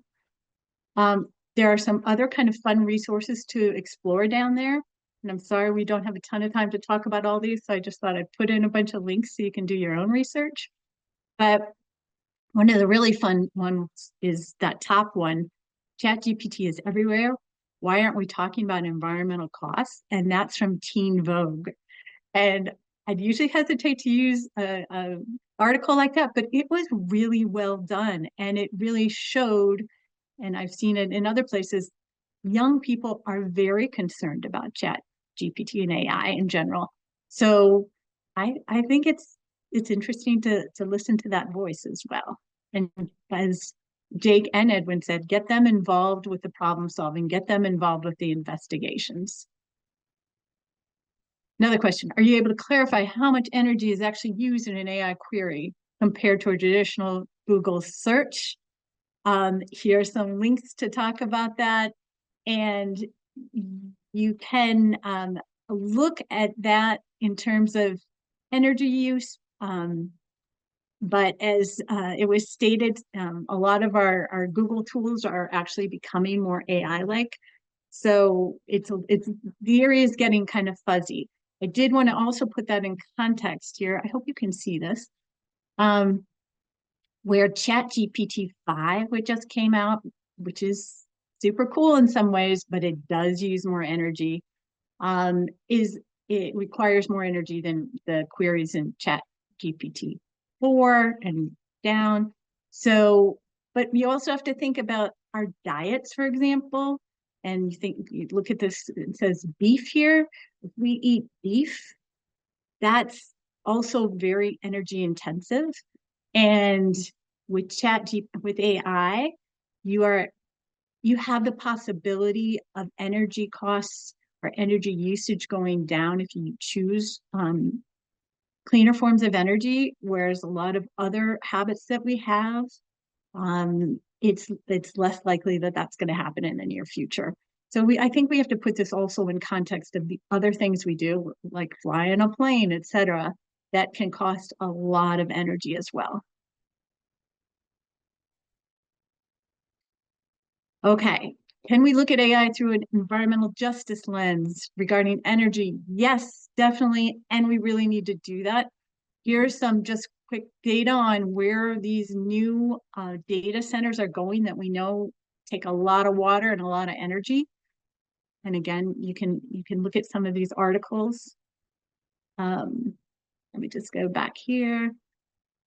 There are some other kind of fun resources to explore down there. And I'm sorry, we don't have a ton of time to talk about all these, so I just thought I'd put in a bunch of links so you can do your own research. But one of the really fun ones is that top one, ChatGPT is everywhere. Why aren't we talking about environmental costs? And that's from Teen Vogue. And I'd usually hesitate to use a article like that, but it was really well done. And it really showed, and I've seen it in other places, young people are very concerned about ChatGPT and AI in general. So I think it's interesting to listen to that voice as well. And as Jake and Edwin said, get them involved with the problem solving, get them involved with the investigations. Another question, are you able to clarify how much energy is actually used in an AI query compared to a traditional Google search? Here are some links to talk about that. And you can look at that in terms of energy use. But as it was stated, a lot of our Google tools are actually becoming more AI-like. So the area is getting kind of fuzzy. I did want to also put that in context here. I hope you can see this. Where ChatGPT 5, which just came out, which is super cool in some ways, but it does use more energy, it requires more energy than the queries in ChatGPT 4 and down. So, but you also have to think about our diets, for example. And you look at this, it says beef here. If we eat beef, that's also very energy intensive. And with with AI, you have the possibility of energy costs or energy usage going down if you choose cleaner forms of energy, whereas a lot of other habits that we have, it's less likely that that's going to happen in the near future. So I think we have to put this also in context of the other things we do, like fly in a plane, etc., that can cost a lot of energy as well. Okay, can we look at AI through an environmental justice lens regarding energy? Yes, definitely, and we really need to do that. Here's some just quick data on where these new data centers are going that we know take a lot of water and a lot of energy. And again, you can look at some of these articles. Let me just go back here.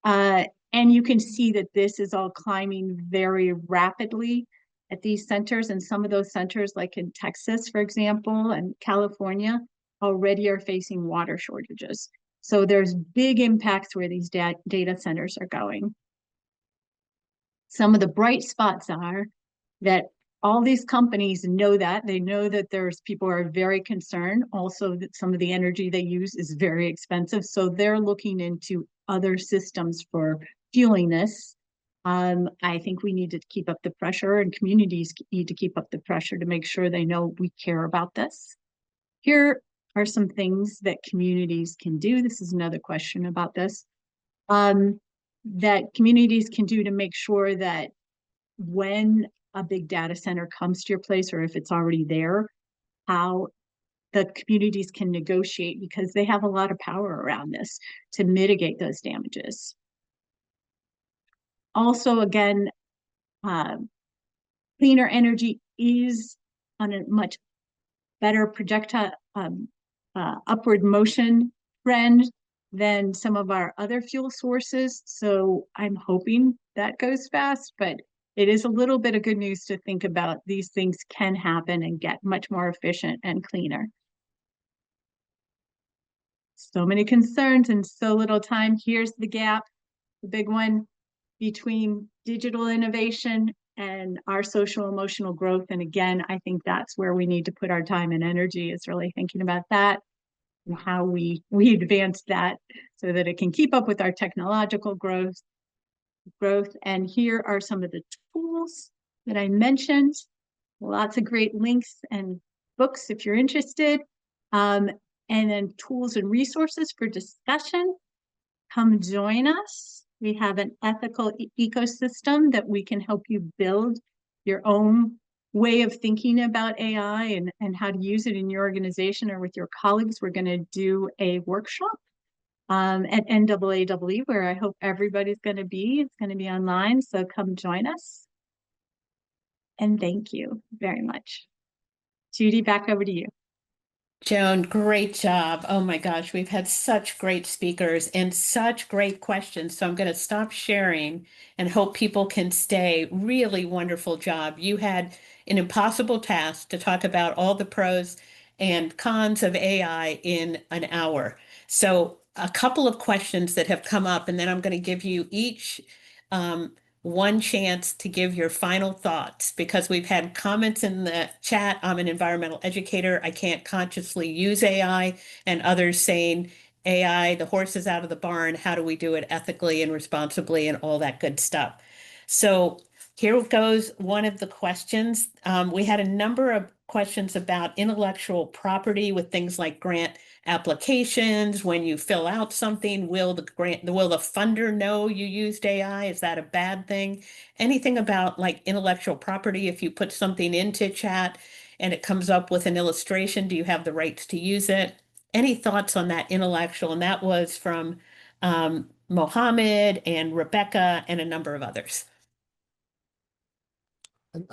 And you can see that this is all climbing very rapidly at these centers. And some of those centers, like in Texas, for example, and California, already are facing water shortages. So there's big impacts where these data centers are going. Some of the bright spots are that all these companies know that. They know that there's people who are very concerned. Also, that some of the energy they use is very expensive. So they're looking into other systems for fueling this. I think we need to keep up the pressure, and communities need to keep up the pressure to make sure they know we care about this. Here are some things that communities can do. This is another question about this. That communities can do to make sure that when a big data center comes to your place, or if it's already there, how the communities can negotiate, because they have a lot of power around this to mitigate those damages. Also, again, cleaner energy is on a much better projectile upward motion trend than some of our other fuel sources. So I'm hoping that goes fast, but it is a little bit of good news to think about. These things can happen and get much more efficient and cleaner. So many concerns and so little time. Here's the gap, the big one between digital innovation and our social emotional growth. And again, I think that's where we need to put our time and energy, is really thinking about that and how we advance that so that it can keep up with our technological growth. And here are some of the tools that I mentioned. Lots of great links and books if you're interested. And then tools and resources for discussion. Come join us. We have an ethical ecosystem that we can help you build your own way of thinking about AI and how to use it in your organization or with your colleagues. We're going to do a workshop at NAAW, where I hope everybody's going to be. It's going to be online, so come join us. And thank you very much. Judy, back over to you. Joan, great job. Oh my gosh, we've had such great speakers and such great questions. So I'm going to stop sharing and hope people can stay. Really wonderful job. You had an impossible task to talk about all the pros and cons of AI in an hour. So a couple of questions that have come up, and then I'm going to give you each one chance to give your final thoughts, because we've had comments in the chat. I'm an environmental educator. I can't consciously use AI, and others saying AI, the horse is out of the barn. How do we do it ethically and responsibly and all that good stuff? So here goes one of the questions. We had a number of questions about intellectual property with things like grant applications. When you fill out something, will the funder know you used AI? Is that a bad thing? Anything about like intellectual property? If you put something into chat and it comes up with an illustration, do you have the rights to use it? Any thoughts on that intellectual? And that was from Mohammed and Rebecca and a number of others.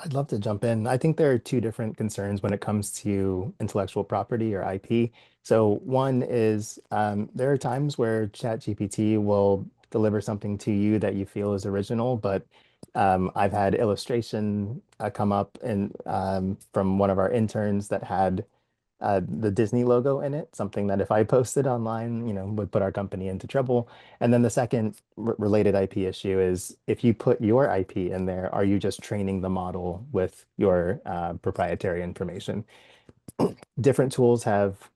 I'd love to jump in. I think there are two different concerns when it comes to intellectual property or IP. So one is there are times where ChatGPT will deliver something to you that you feel is original, but I've had illustration come up and from one of our interns that had the Disney logo in it, something that if I posted online, would put our company into trouble. And then the second related IP issue is if you put your IP in there, are you just training the model with your proprietary information? Different tools have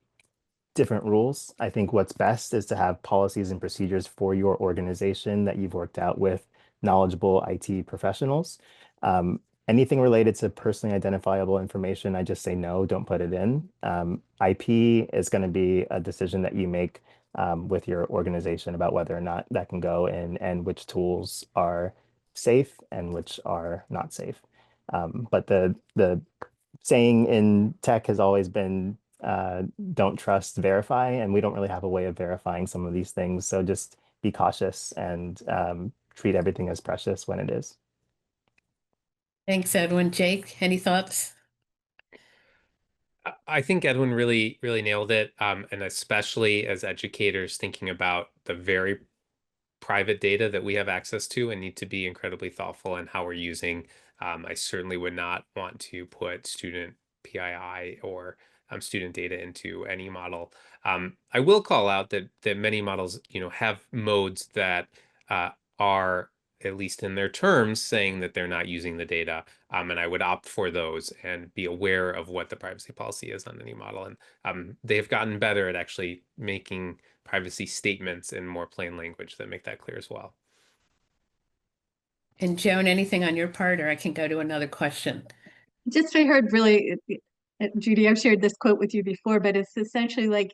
different rules. I think what's best is to have policies and procedures for your organization that you've worked out with knowledgeable IT professionals. Anything related to personally identifiable information, I just say no, don't put it in. IP is going to be a decision that you make with your organization about whether or not that can go in and which tools are safe and which are not safe. But the saying in tech has always been don't trust, verify, and we don't really have a way of verifying some of these things. So just be cautious and treat everything as precious when it is. Thanks, Edwin. Jake, any thoughts? I think Edwin really nailed it, and especially as educators thinking about the very private data that we have access to and need to be incredibly thoughtful in how we're using. I certainly would not want to put student PII or student data into any model. I will call out that many models, have modes that are, at least in their terms, saying that they're not using the data. And I would opt for those and be aware of what the privacy policy is on any model. And they have gotten better at actually making privacy statements in more plain language that make that clear as well. And Joan, anything on your part, or I can go to another question? Just I heard really, Judy, I've shared this quote with you before, but it's essentially like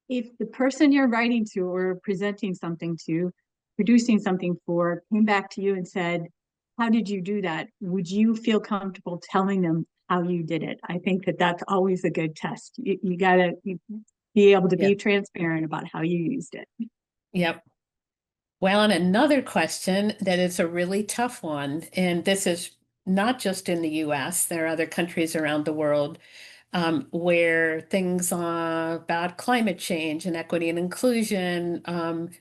if the person you're writing to or presenting something to, producing something for, came back to you and said, how did you do that? Would you feel comfortable telling them how you did it? I think that that's always a good test. You got to be able to be Yep. transparent about how you used it. Yep. Well, and another question that is a really tough one, and this is not just in the US, there are other countries around the world where things about climate change and equity and inclusion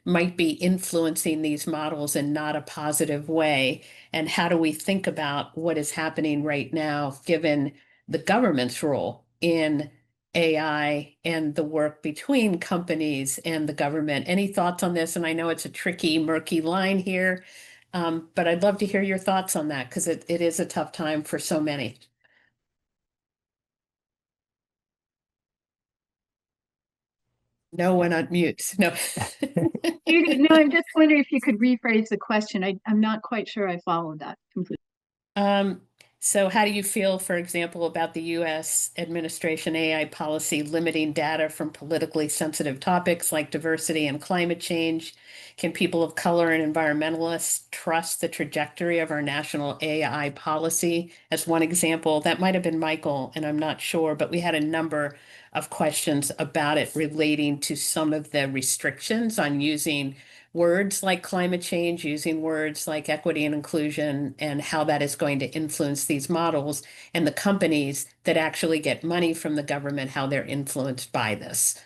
might be influencing these models in not a positive way. And how do we think about what is happening right now, given the government's role in AI and the work between companies and the government? Any thoughts on this? And I know it's a tricky, murky line here, but I'd love to hear your thoughts on that because it is a tough time for so many. No one unmutes. No. Judy, no, I'm just wondering if you could rephrase the question. I'm not quite sure I followed that completely. Um, so how do you feel, for example, about the US administration AI policy limiting data from politically sensitive topics like diversity and climate change? Can people of color and environmentalists trust the trajectory of our national AI policy? As one example, that might have been Michael, and I'm not sure, but we had a number of questions about it relating to some of the restrictions on using words like climate change, using words like equity and inclusion, and how that is going to influence these models and the companies that actually get money from the government, how they're influenced by this.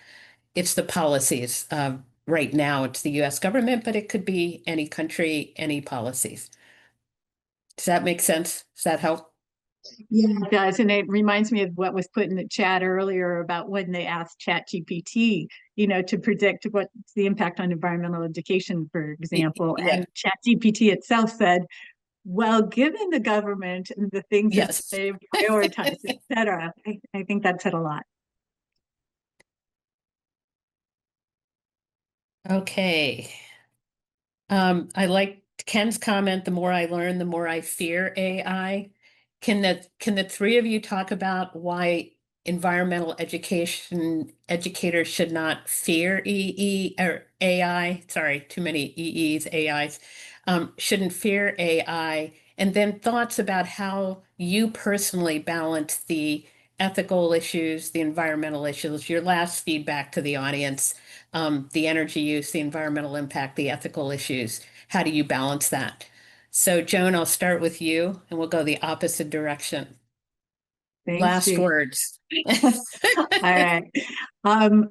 It's the policies. Right now, it's the US government, but it could be any country, any policies. Does that make sense? Does that help? Yeah, it does. And it reminds me of what was put in the chat earlier about when they asked ChatGPT, to predict what's the impact on environmental education, for example. Yeah. And ChatGPT itself said, well, given the government and the things that Yes. they prioritize, et cetera, I think that said a lot. Okay. I like Ken's comment, the more I learn, the more I fear AI. Can the three of you talk about why environmental education educators should not fear EE or AI? Sorry, too many EEs, AIs. Shouldn't fear AI. And then thoughts about how you personally balance the ethical issues, the environmental issues, your last feedback to the audience, the energy use, the environmental impact, the ethical issues. How do you balance that? So, Joan, I'll start with you and we'll go the opposite direction. Thanks, Last Judy. words. All right. Um,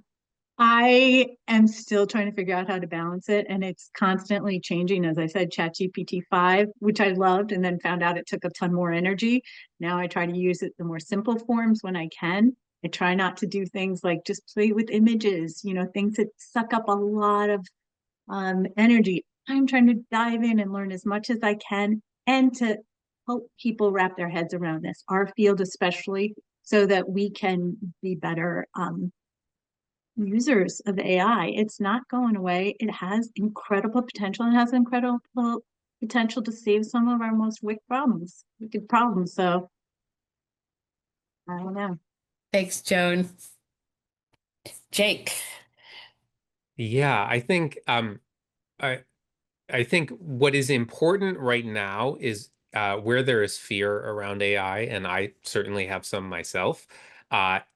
I am still trying to figure out how to balance it, and it's constantly changing. As I said, ChatGPT 5, which I loved, and then found out it took a ton more energy. Now I try to use it the more simple forms when I can. I try not to do things like just play with images, things that suck up a lot of energy. I'm trying to dive in and learn as much as I can and to help people wrap their heads around this, our field especially, so that we can be better users of AI. It's not going away. It has incredible potential and has incredible potential to save some of our most wicked problems. So I don't know. Thanks, Joan. Jake. Yeah, I I think what is important right now is where there is fear around AI, and I certainly have some myself,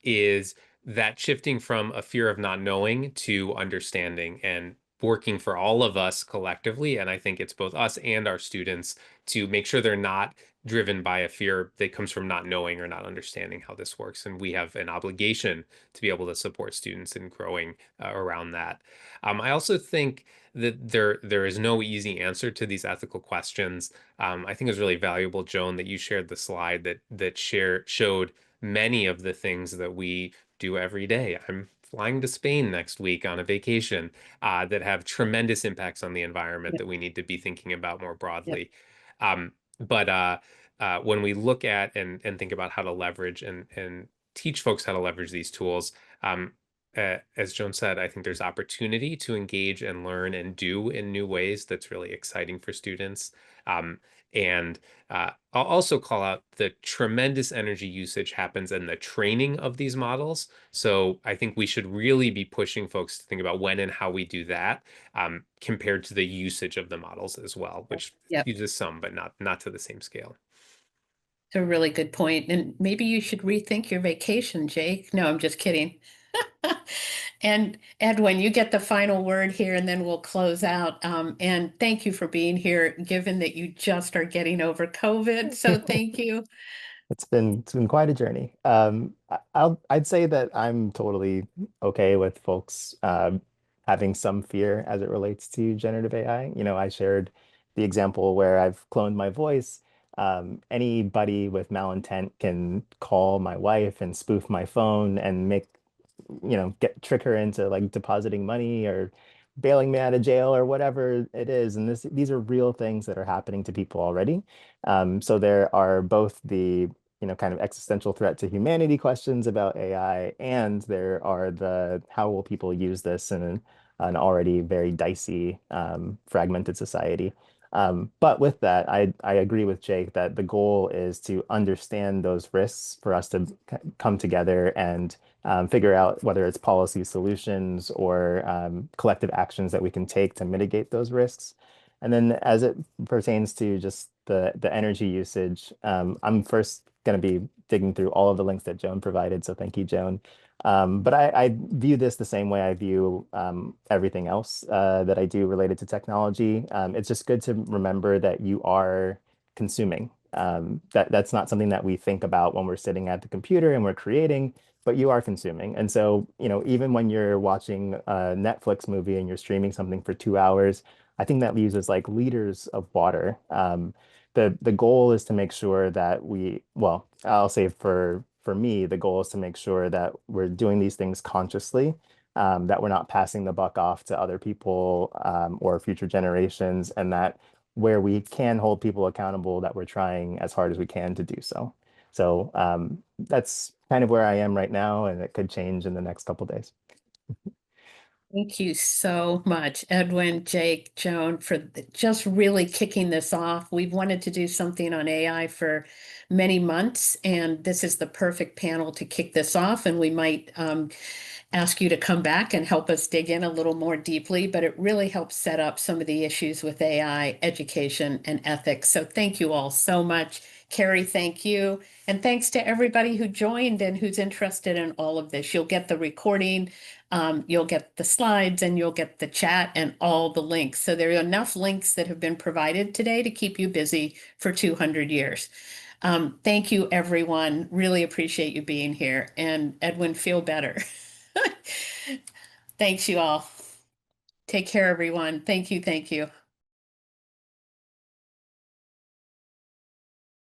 is that shifting from a fear of not knowing to understanding and working for all of us collectively. And I think it's both us and our students to make sure they're not driven by a fear that comes from not knowing or not understanding how this works. And we have an obligation to be able to support students in growing around that. I also think that there is no easy answer to these ethical questions. I think it was really valuable, Joan, that you shared the slide that showed many of the things that we do every day. I'm flying to Spain next week on a vacation that have tremendous impacts on the environment Yep. that we need to be thinking about more Yep. broadly. But when we look at and think about how to leverage and teach folks how to leverage these tools, as Joan said, I think there's opportunity to engage and learn and do in new ways that's really exciting for students. Um, And I'll also call out the tremendous energy usage happens in the training of these models. So I think we should really be pushing folks to think about when and how we do that, compared to the usage of the models as well, which Yep. uses some, but not to the same scale. It's a really good point. And maybe you should rethink your vacation, Jake. No, I'm just kidding. And Edwin, you get the final word here, and then we'll close out. And thank you for being here, given that you just are getting over COVID. So thank you. It's been quite a journey. I'd say that I'm totally okay with folks having some fear as it relates to generative AI. You know, I shared the example where I've cloned my voice. Anybody with malintent can call my wife and spoof my phone and make, get trick her into like depositing money or bailing me out of jail or whatever it is. And these are real things that are happening to people already. So there are both the kind of existential threat to humanity questions about AI, and there are the how will people use this in an already very dicey, fragmented society. But with that, I agree with Jake that the goal is to understand those risks for us to come together and figure out whether it's policy solutions or collective actions that we can take to mitigate those risks. And then as it pertains to just the energy usage, I'm first going to be digging through all of the links that Joan provided. So thank you, Joan. But I view this the same way I view everything else that I do related to technology. It's just good to remember that you are consuming. That's not something that we think about when we're sitting at the computer and we're creating, but you are consuming. And so, even when you're watching a Netflix movie and you're streaming something for 2 hours, I think that uses like liters of water. The goal is to make sure that well, I'll say for me, the goal is to make sure that we're doing these things consciously, that we're not passing the buck off to other people or future generations, and that where we can hold people accountable, that we're trying as hard as we can to do so. So that's kind of where I am right now, and it could change in the next couple days. Thank you so much, Edwin, Jake, Joan, for just really kicking this off. We've wanted to do something on AI for many months, and this is the perfect panel to kick this off. And we might ask you to come back and help us dig in a little more deeply, but it really helps set up some of the issues with AI, education, and ethics. So thank you all so much. Carrie, thank you. And thanks to everybody who joined and who's interested in all of this. You'll get the recording, you'll get the slides, and you'll get the chat and all the links. So there are enough links that have been provided today to keep you busy for 200 years. Thank you, everyone. Really appreciate you being here. And Edwin, feel better. Thanks, you all. Take care, everyone. Thank you. Thank you.